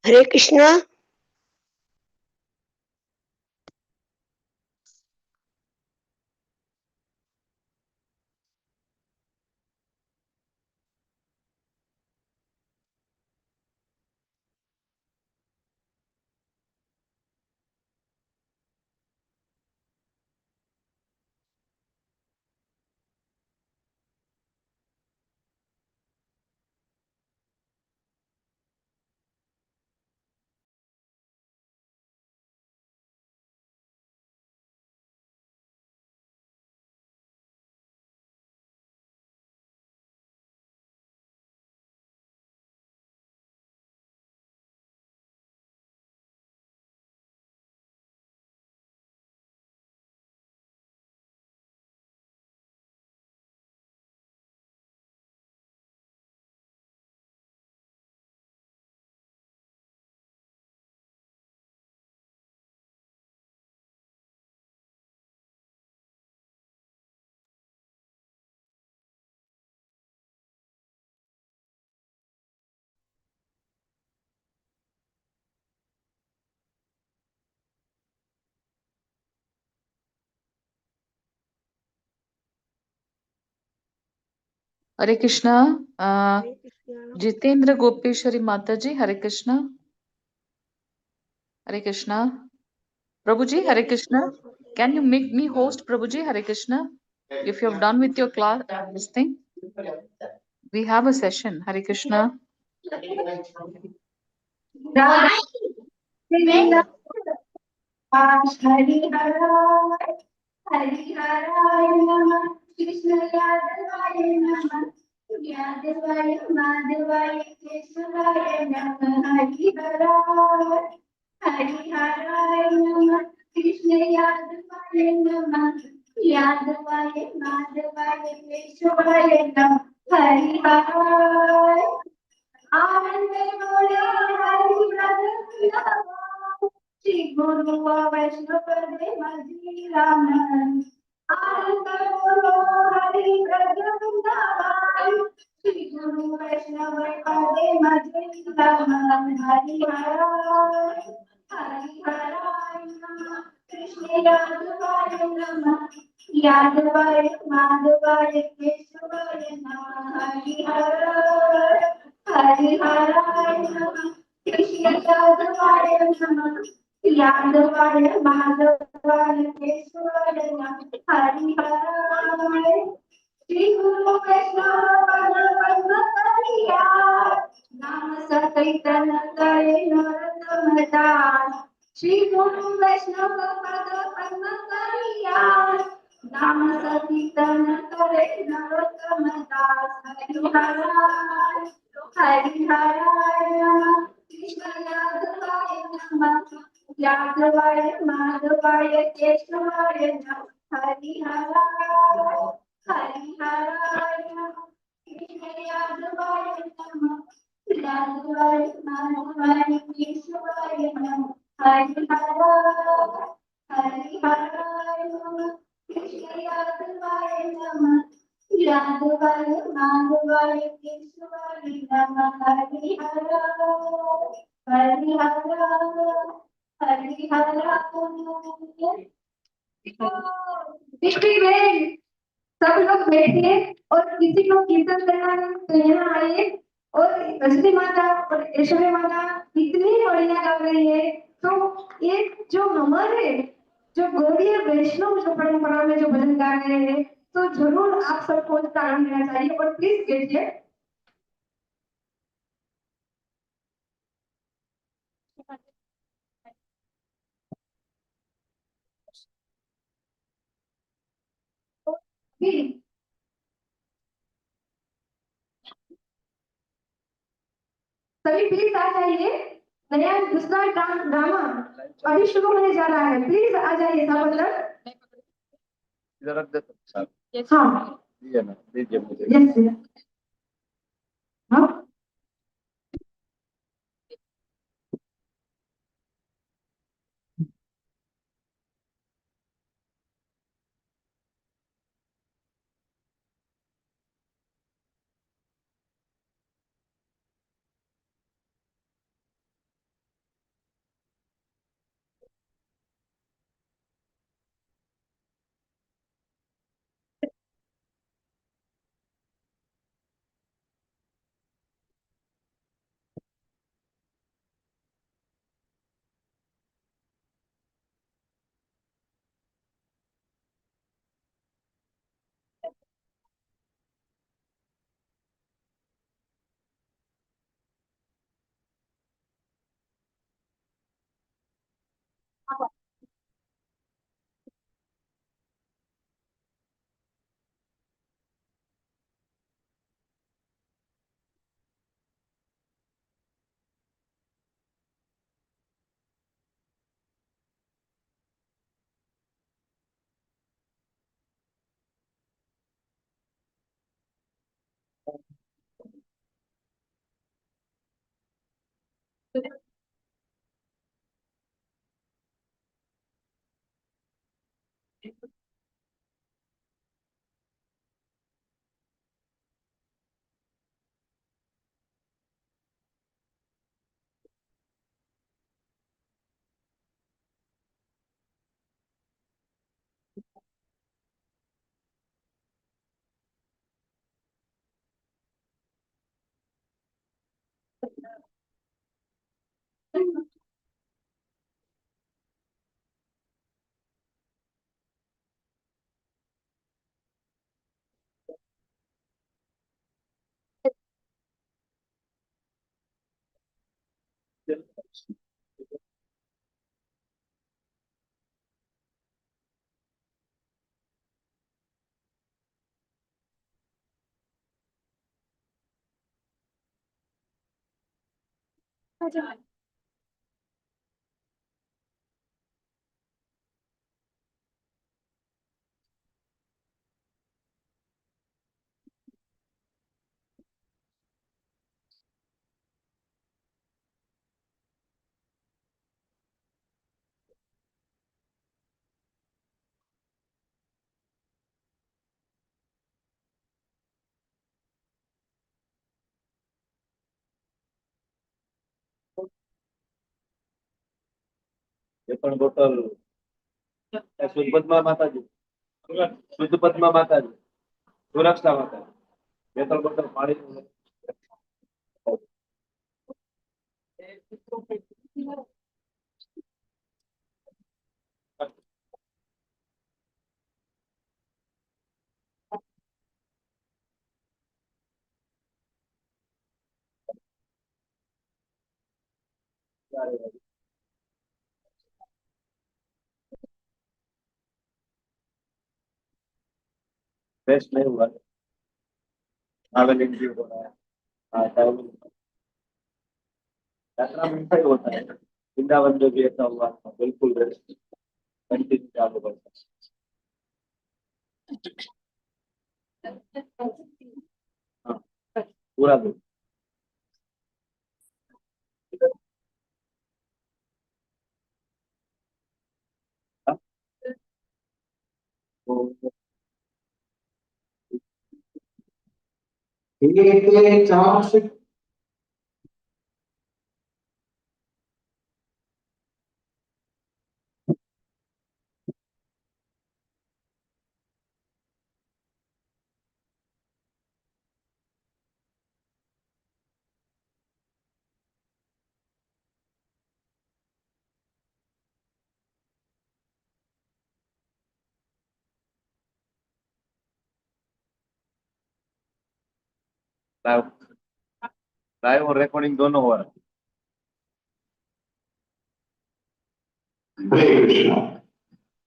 हरे कृष्णा। हरे कृष्णा। हरे कृष्णा। जितेंद्र गोपेश्वरी माता जी, हरे कृष्णा। हरे कृष्णा। प्रभु जी, Hare Hare Krishna. Krishna. Can you make me host, Prabhu ji? Hare Krishna. If you have done with your class, this thing, we have a session. Hare Krishna. हरिहराय नमः कृष्ण यादवाय नमः यादवाय माधवाय केशवाय नमः हरिहराय नमः कृष्ण यादवाय नमः यादवाय माधवाय केशवाय नमः हरिहराय आनंद बोले हरि वृंदावन श्री गुरु वैष्णव दे मजी राम आनंद बोलो हरि वृंदावन श्री गुरु वैष्णव दे मजी राम हरि हराय हरि हराय नमः कृष्ण यादवाय नमः यादवाय माधवाय केशवाय नमः हरि हराय हरिहराय नमः कृष्ण यादवाय नमः यादवाय माधवाय केशवाय नमः हरिहराय श्री गुरु वैष्णव करिया नाम संकीर्तन करे नरोत्तम दास श्री गुरु वैष्णव पद करिया नाम संकीर्तन करे नरोत्तम दास हरिहराय हरिहराय नमः कृष्ण यादवाय नमः यादवाय माधवाय केशवाय नमः हरिहराय हरिहराय नमः कृष्ण यादवाय नमः यादवाय माधवाय केशवाय नमः हरिहराय हरिहराय नमः कृष्ण यादवाय नमः यादवाय माधवाय केशवाय नमः हरिहराय हरिहराय हरिहराय डिस्ट्रिक्ट में सब लोग बैठिए और किसी को कीर्तन करना है तो यहाँ आइए और रजनी माता और ऐश्वर्या माता इतनी बढ़िया गा रही है तो ये जो हमारे जो गौड़ीय वैष्णव जो परंपरा में जो भजन गा रहे हैं तो जरूर आप सबको उसका आनंद लेना चाहिए और प्लीज बैठिए सभी प्लीज आ जाइए नया दूसरा ड्रामा अभी शुरू होने जा रहा है प्लीज आ जाइए सब अंदर इधर रख दे साहब। हाँ दीजिए ना, दीजिए मुझे। यस हाँ ये पण बोतल शुद्ध पद्मा माता जी, शुद्ध पद्मा माता जी, सुरक्षा माता जी, ये तो बोतल पानी बेस्ट नहीं हुआ, ट्रैवलिंग भी हो रहा है। हाँ, ट्रैवलिंग यात्रा में ऐसा ही होता है। वृंदावन जो भी ऐसा हुआ था, बिल्कुल कंटिन्यू आगे बढ़ता है। हाँ, पूरा दिन। हाँ, तो एक चांस लाइव लाइव और रिकॉर्डिंग दोनों हो रहा है। हरे कृष्णा।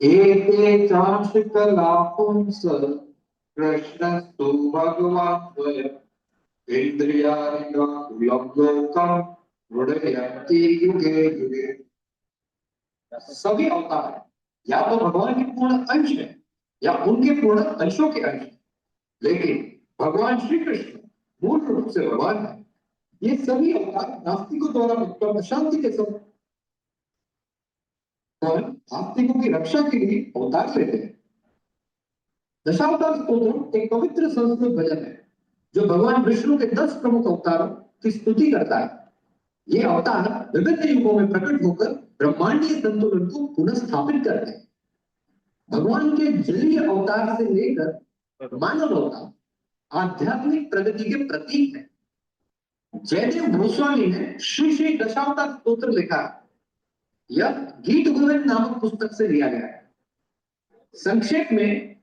एक चांस कलापुंस कृष्णस्तु भगवान् स्वयम् इंद्रियाणिनाकुलम् हृदयन्ति युगे युगे। सभी अवतार या तो भगवान के पूर्ण अंश है या उनके पूर्ण अंशों के अंश है, लेकिन भगवान श्री कृष्ण मूल रूप से भगवान है। ये सभी अवतार नास्तिकों द्वारा उत्पन्न अशांति के सब और आस्तिकों की रक्षा के लिए अवतार लेते हैं। दशावतार स्तोत्र एक पवित्र संस्कृत भजन है जो भगवान विष्णु के 10 प्रमुख अवतारों की स्तुति करता है। ये अवतार विभिन्न युगों में प्रकट होकर ब्रह्मांडीय संतुलन को पुनः स्थापित करते हैं। भगवान के जलीय अवतार से लेकर मानव अवतार आध्यात्मिक प्रगति के प्रतीक है। जयदेव गोस्वामी ने श्री श्री दशावतार स्तोत्र लिखा है। यह गीत गोविंद नामक पुस्तक से लिया गया है। संक्षेप में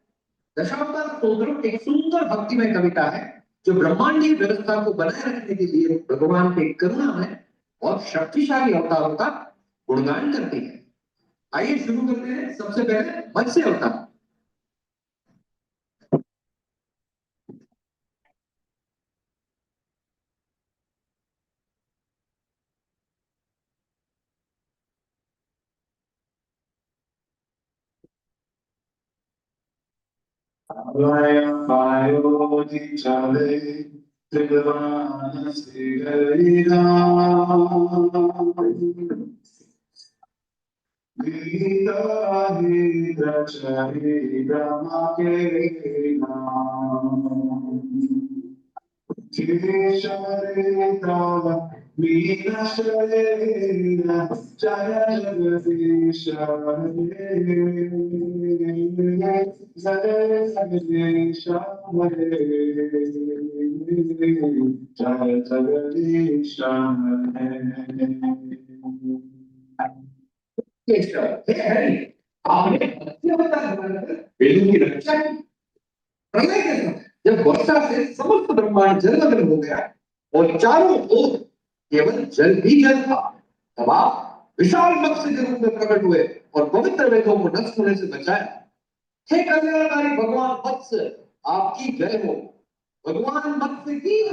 दशावतार स्तोत्र एक सुंदर भक्तिमय कविता है जो ब्रह्मांडीय व्यवस्था को बनाए रखने के लिए भगवान के करुणामय और शक्तिशाली अवतारों का गुणगान करती है। आइए शुरू करते हैं। सबसे पहले मत्स्य अवतार। Chale त्रिभुवन श्री राम गीता ही रचयि रमा के नाम केशवरेता मीनशरेण जय जगदीश हरे जय जगदीश हरे जय जगदीश हरे केशव हे हरि आपने अत्यवतार बनाकर वेदों की रक्षा की। प्रलय के समय जब वर्षा से समस्त ब्रह्मांड जलमग्न हो गया और चारों ओर केवल जल ही जल था, तब आप विशाल मत्स्य के रूप में प्रकट हुए और पवित्र वेदों को नष्ट होने से बचाया। हे कल्याणकारी भगवान मत्स्य, आपकी जय हो। भगवान मत्स्य की।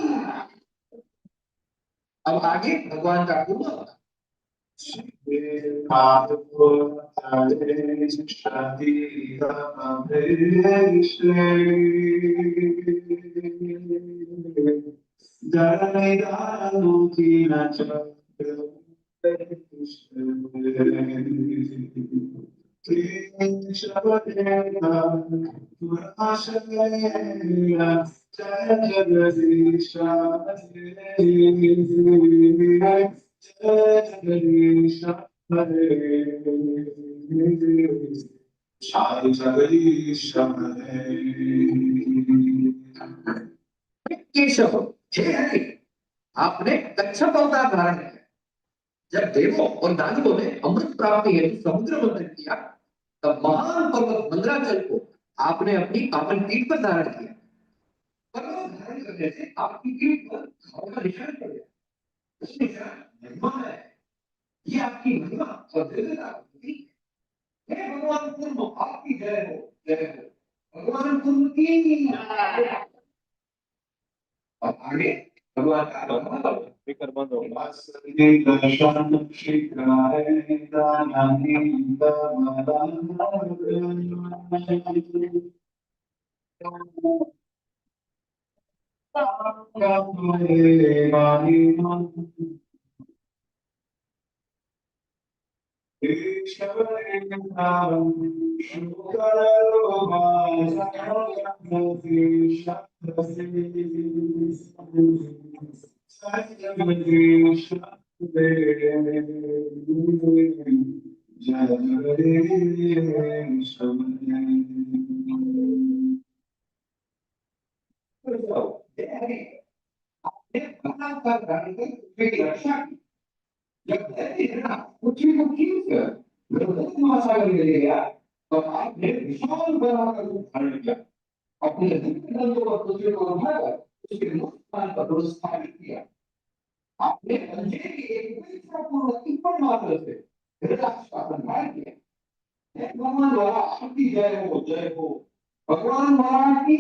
अब आगे भगवान का पूर्ण जगदीश जगदीश जगदीश केशव हे हरि आपने कच्छप अवतार धारण किया। जब देवों और दानवों ने अमृत प्राप्ति हेतु समुद्र मंथन किया, तब महान पर्वत मंदराचल को आपने अपनी पावन पीठ पर धारण किया। पर्वत धारण करने से आपकी पीठ पर घाव का निशान पड़ गया। उस निशान महिमा है। ये आपकी महिमा और दिव्यता की। हे भगवान कुर्म, आपकी जय हो, जय हो। भगवान कुर्म की। और आगे भगवान का स्पीकर बंद हो पृथ्वी को खींच कर महासागर में ले गया, तो आपने विशाल बना का रूप धारण किया। अपने दिव्य दंतों पर पृथ्वी को उठाकर उसके मुख पर पुरस्कृत किया। आपने अंधेरे के एक पूर्ण टिप्पण मात्र से हृदय शासन किया। भगवान द्वारा आपकी जय हो, जय हो। भगवान महाराज की।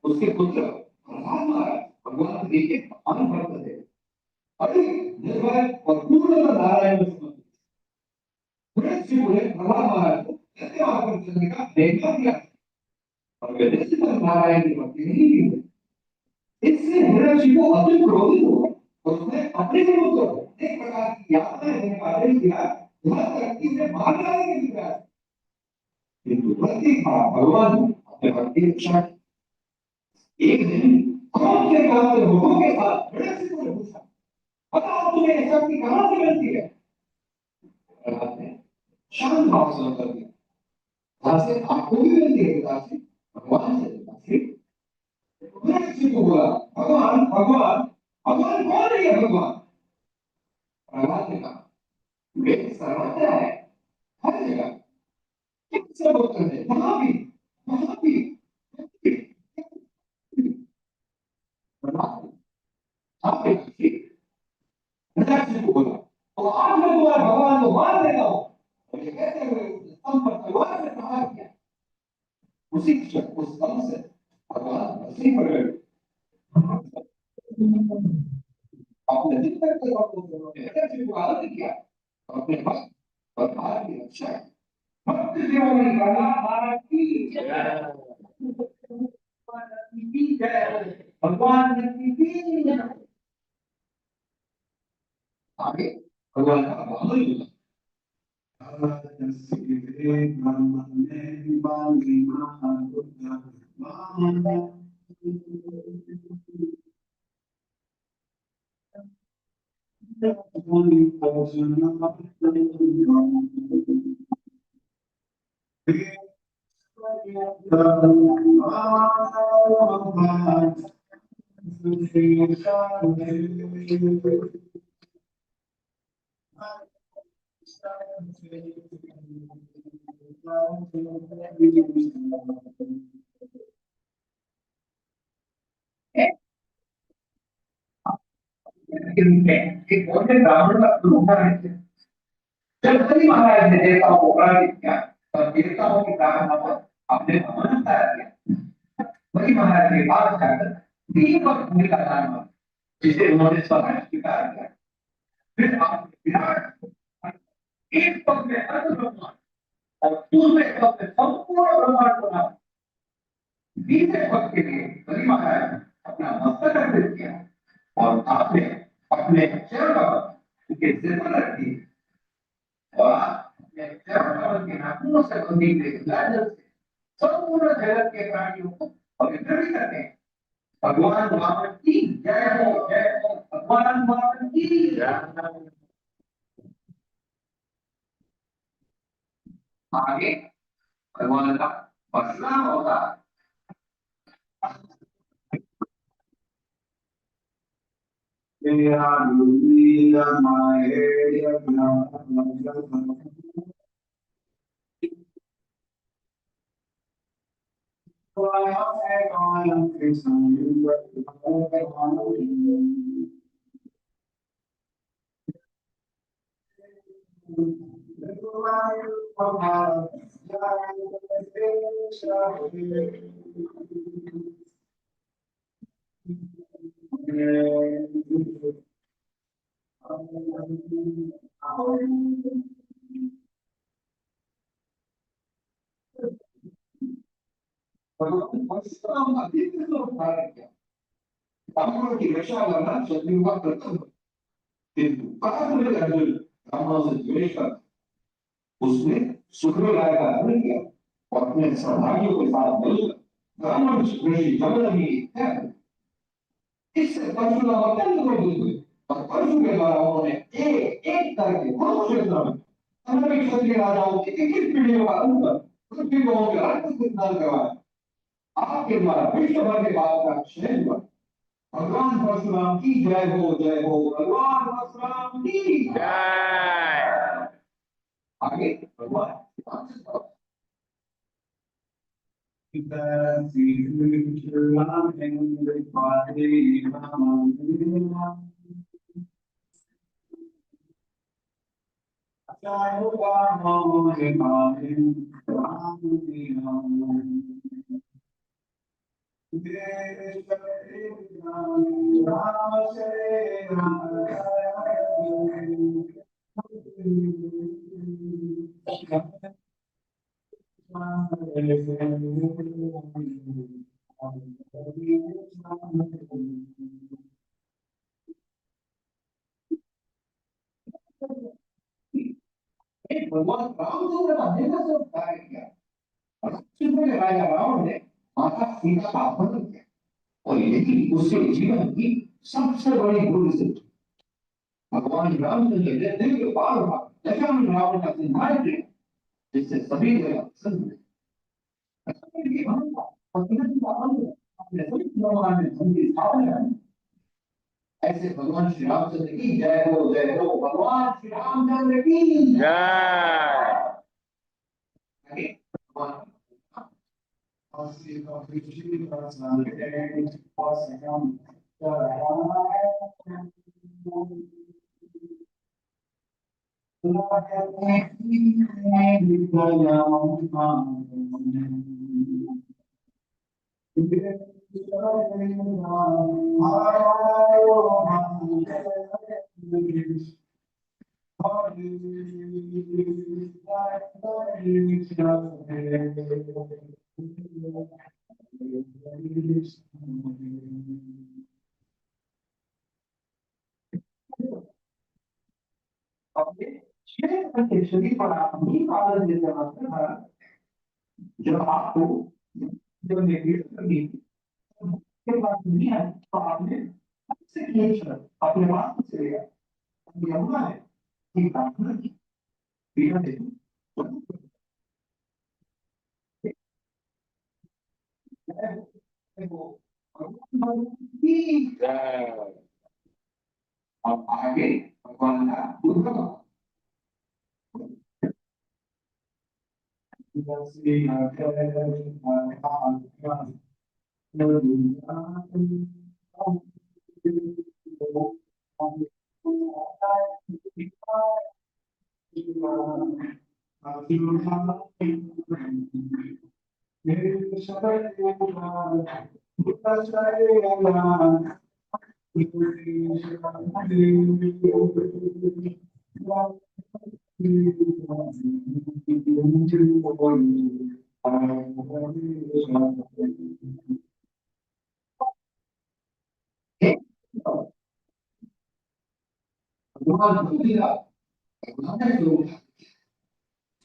उसके पुत्र भगवान देखे भक्त थे। अरे निर्भय और पूर्ण नारायण भगवान महाराज को सत्य आकर चलने का देखा दिया और नारायण की भक्ति नहीं की। इससे हिरण्यकशिपु अति क्रोधित हुआ और उसने अपने विरुद्ध अनेक प्रकार की यातनाएं देने का आदेश दिया, यहाँ तक कि उसे मार डालने के लिए प्रयास किया। किंतु प्रत्येक बार भगवान अपने भक्त की रक्षा की। एक दिन कौन से काम से मुखों के साथ हिरण्यकशिपु ने पूछा, बताओ तुम्हें ये शक्ति कहाँ से मिलती है? प्रहलाद ने शांत भाव से उत्तर दिया, जहाँ से आपको भी मिलती है पिताजी, भगवान से पिताजी। हिरण्यकशिपु बोला, भगवान भगवान भगवान कौन है ये भगवान? प्रहलाद ने कहा, वे सर्वत्र है, हर जगह, किस उत्तर है, वहां भी वहां भी। प्रहलाद आप हिरण्यकशिपु बोला, तो आज मैं तुम्हारे भगवान को मार देता हूँ। और ये कहते हुए स्तंभ पर तलवार से प्रहार किया। उसी क्षण उस स्तंभ से भगवान हंसी पड़ गए। अपने दिन तक हिरण्यकशिपु को आनंद किया और अपने भक्त और भारत की रक्षा की। भक्त शिरोमणि प्रहलाद महाराज की जय, भगवान की जय। आगे भगवान का बाहुल हुआ। एक बहुत ब्राह्मण का रूप है। जब बलि महाराज ने देवताओं को पराजित किया और देवताओं की प्रार्थना पर अपने भवन उतार किया, बलि महाराज के पास जाकर दीपक भूमि का दान मांगा, जिसे उन्होंने स्वतः स्वीकार किया। फिर आप विराट एक पग में अर्ध ब्रह्मांड और दूसरे पग में संपूर्ण ब्रह्मांड बना। तीसरे पग के लिए बलि महाराज ने अपना मस्तक अर्पित किया और आपने अपने चरण पर उनके सिर पर रख दिए और अपने चरण कमल के नाखूनों से बंधी हुई गंगा जल से संपूर्ण जगत के प्राणियों को पवित्र भी करते हैं। भगवान वामन की जय हो, जय हो, भगवान वामन की जय। आगे भगवान का परशुराम अवतार। ब्राह्मणों की रक्षा करना शत्रुओं का कर्तव्य, किंतु पराक्रमी अर्जुन ब्राह्मणों से द्वेष कर उसने सुग्रीवराय का हरण किया और अपने सहभागियों के साथ मिलकर ब्राह्मण ऋषि जमदग्नि है। इससे परशुराम अत्यंत क्रोधित हुए और परशु के द्वारा उन्होंने एक एक करके कुरुक्षेत्र में सभी क्षत्रिय राजाओं की 21 पीढ़ियों का अंत कर पृथ्वी को उनके रक्त से स्नान करवाया। आपके द्वारा विश्व भर के पाप का क्षय हुआ। भगवान परशुराम की जय हो, जय हो, भगवान परशुराम की जय। आगे भगवान भगवान रामचंद्र का देवता से कार्य किया। रामचंद्र के राजा रावण ने माता सीता का अपहरण किया और यही उसके जीवन की सबसे बड़ी भूल थी। भगवान रामचंद्र ने दिव्य बाल दशानन रावण का संहार किया, जिससे सभी जगह प्रसन्न हुए। ऐसे भगवान श्री रामचंद्र की जय हो भगवान श्री रामचंद्र की जय। जब आपको जब के पास नहीं है तो आपने से अपने पास से लिया यमुना है कि प्रार्थना की पीड़ा दे अब आगे भगवान का उद्भव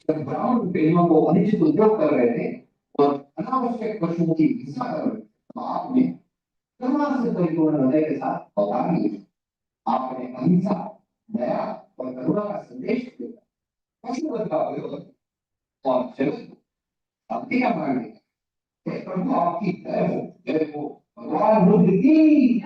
ब्राह्मण प्रेमियों को अनिश्चित उपयोग कर रहे थे और अनावश्यक पशुओं की हिंसा कर रहे थे, तो आपने करुणा से परिपूर्ण हृदय के साथ अवतार लिया। आपने अहिंसा, दया और करुणा का संदेश दिया, पशुवध का विरोध और जगत को शांति का मार्ग दिया। हे प्रभु आपकी जय हो भगवान बुद्ध की।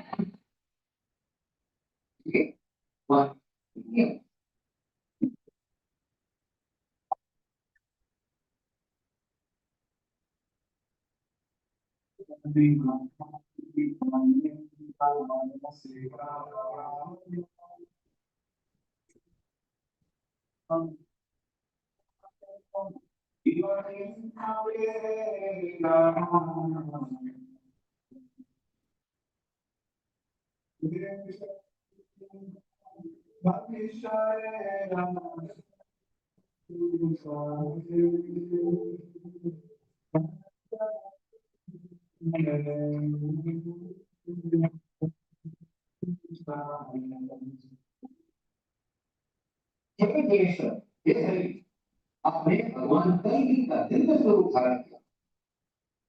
आपने भगवान कलकी का दिव्य स्वरूप धारण किया।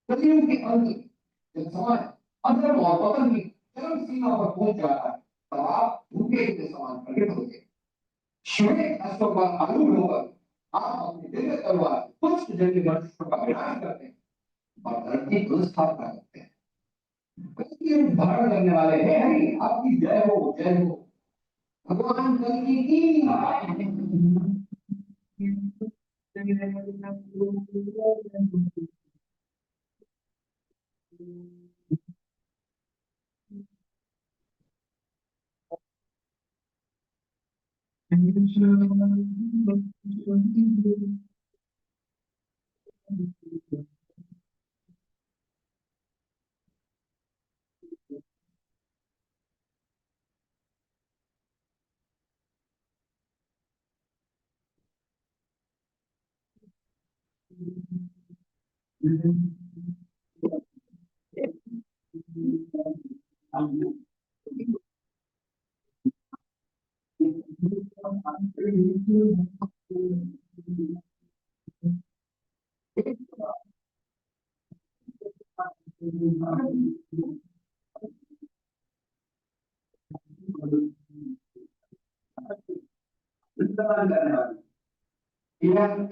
कलियुग के अंत जब समय अधर्म और पतन की चरम सीमा पर पहुंच जाता है, तब आप भूखे के समान प्रकट होते। श्वेत अश्व पर आरूढ़ होकर आप अपनी दिव्य तलवार पुष्ट जंग का विनाश करते हैं और धरती को स्थापना करते हैं। कलयुग धारण करने वाले हैं हरि, आपकी जय हो भगवान कलकी की। यह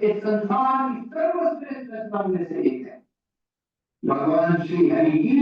इस संसार की सर्वश्रेष्ठ रचनाओं में से एक है। भगवान श्री हरि की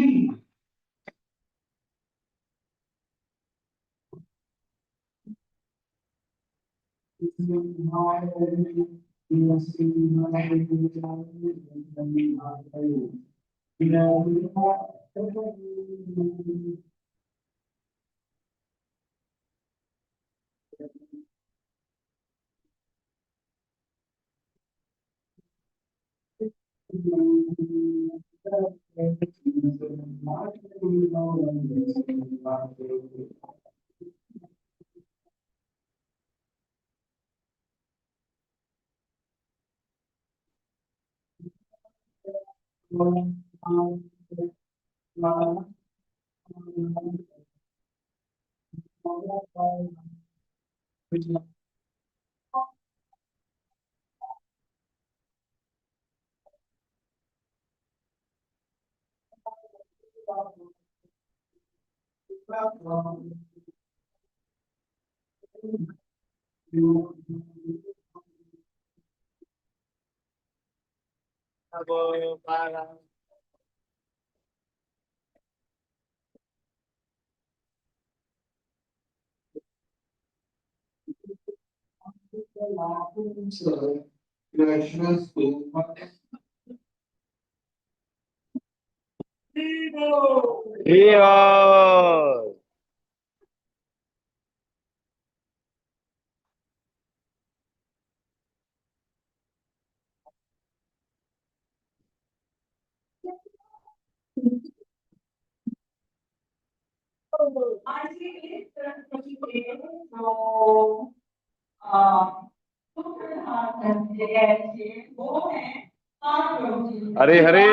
हरे हरे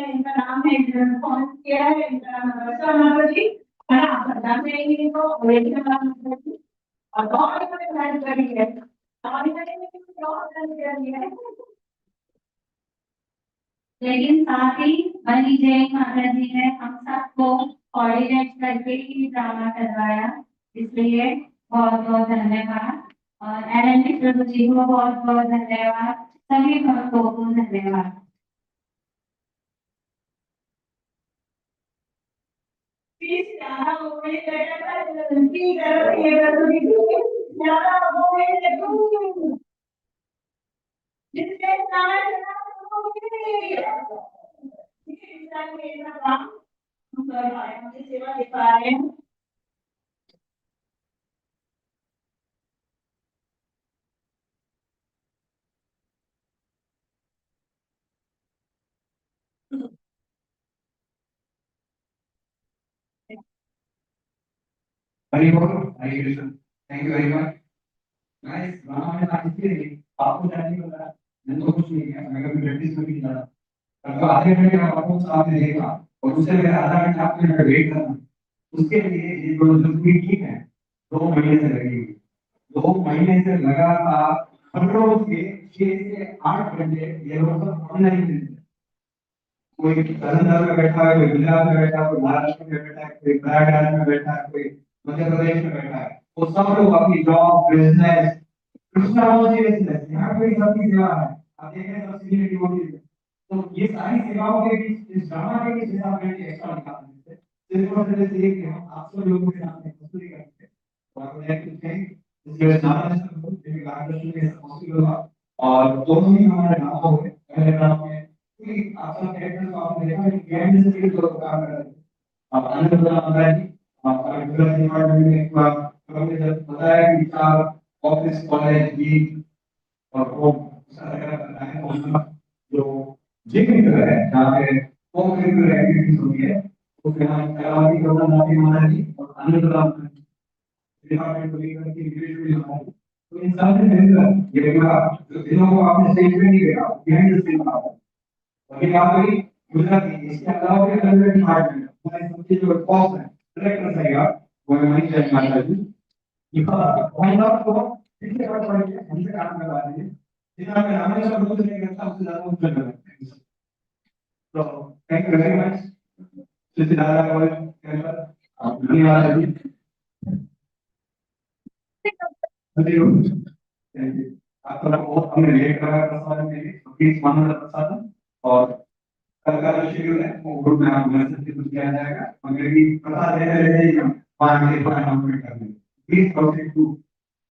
इनका नाम है किया है, इनका नाम है वर्षा माता जी, है ना? आप नाम लेंगे तो और गौर में करी है, लेकिन साथ ही बनी जैन माता जी ने हम सबको कोऑर्डिनेट करके ही ड्रामा करवाया, इसलिए बहुत बहुत धन्यवाद। और एनएनपी प्रभु जी को बहुत बहुत धन्यवाद, सभी भक्तों को धन्यवाद। सेवा दे पा रहे हैं। हरि बोल, Hare Krishna. Thank you very much. Guys, Ramayana आखिरी आपको जानने को मिला, मैंने तो कुछ नहीं किया, मैं कभी प्रैक्टिस में नहीं जाता। तो आधे घंटे का आपको आपने देखा और उससे मेरा आधा घंटा आपने मेरा वेट करना, उसके लिए ये जो पूरी टीम है 2 महीने से लगी हुई, 2 महीने से लगातार हर रोज के 6 से 8 घंटे ये लोग सब ऑनलाइन थे। कोई तेलंगाना में बैठा है, कोई गुजरात में बैठा है, कोई महाराष्ट्र में बैठा है, कोई कर्नाटक में बैठा है, कोई मध्य प्रदेश में बैठा है, वो सब लोग अपनी जॉब, बिजनेस, कृष्णा बिजनेस, यहाँ पे सबकी सेवा है। आप देख रहे हैं सब सीनियर डिवोटी, तो ये सारी सेवाओं के बीच इस ड्रामा के बीच हिसाब में एक्स्ट्रा निकालने से सिर्फ और सिर्फ ये कि हम आप सब लोगों के सामने प्रस्तुति करते हैं। तो I would like to thank this Narayan ji garden के पॉसिबल हुआ और दोनों ही हमारे ड्रामा हुए। पहले ड्रामा में आप सब कैरेक्टर्स को आपने देखा कि गेम जैसे भी लोग काम कर रहे थे। आप आनंद बताया जी, आपका रेगुलर डिपार्टमेंट में एक बार हमने जब बताया कि 4 ऑफिस, कॉलेज, लीग और वो सारा जो जिम है जहाँ पे को-करिकुलर एक्टिविटीज होती है, उसमें हम कलावती गौतम महाराज जी और आनंद डिपार्टमेंट को लेकर के इंडिविजुअली हमारे, तो इन सब ने मिलकर ये जो दिनों को आपने स्टेज पे नहीं देखा, बिहाइंड द सीन था। वही बात हुई गुजराती, इसके अलावा भी अलग अलग डिपार्टमेंट हमारे सबके जो बॉस है, डायरेक्टर रहेगा वो मनीष जैन माता जी, हमसे काम करवा दीजिए जितना मैं हमेशा रोज नहीं करता उससे ज्यादा मुझे लगता है। तो थैंक यू वेरी मच आप धन्यवाद जी। थैंक यू आप लोग बहुत हमने लेट कराया प्रसाद के लिए प्लीज मानो प्रसाद और कल का जो शेड्यूल है वो ग्रुप में आपको मैसेज से कुछ किया जाएगा मगर प्रसाद देने लगे वहाँ के अनाउंसमेंट करने प्लीज प्रोसीड टू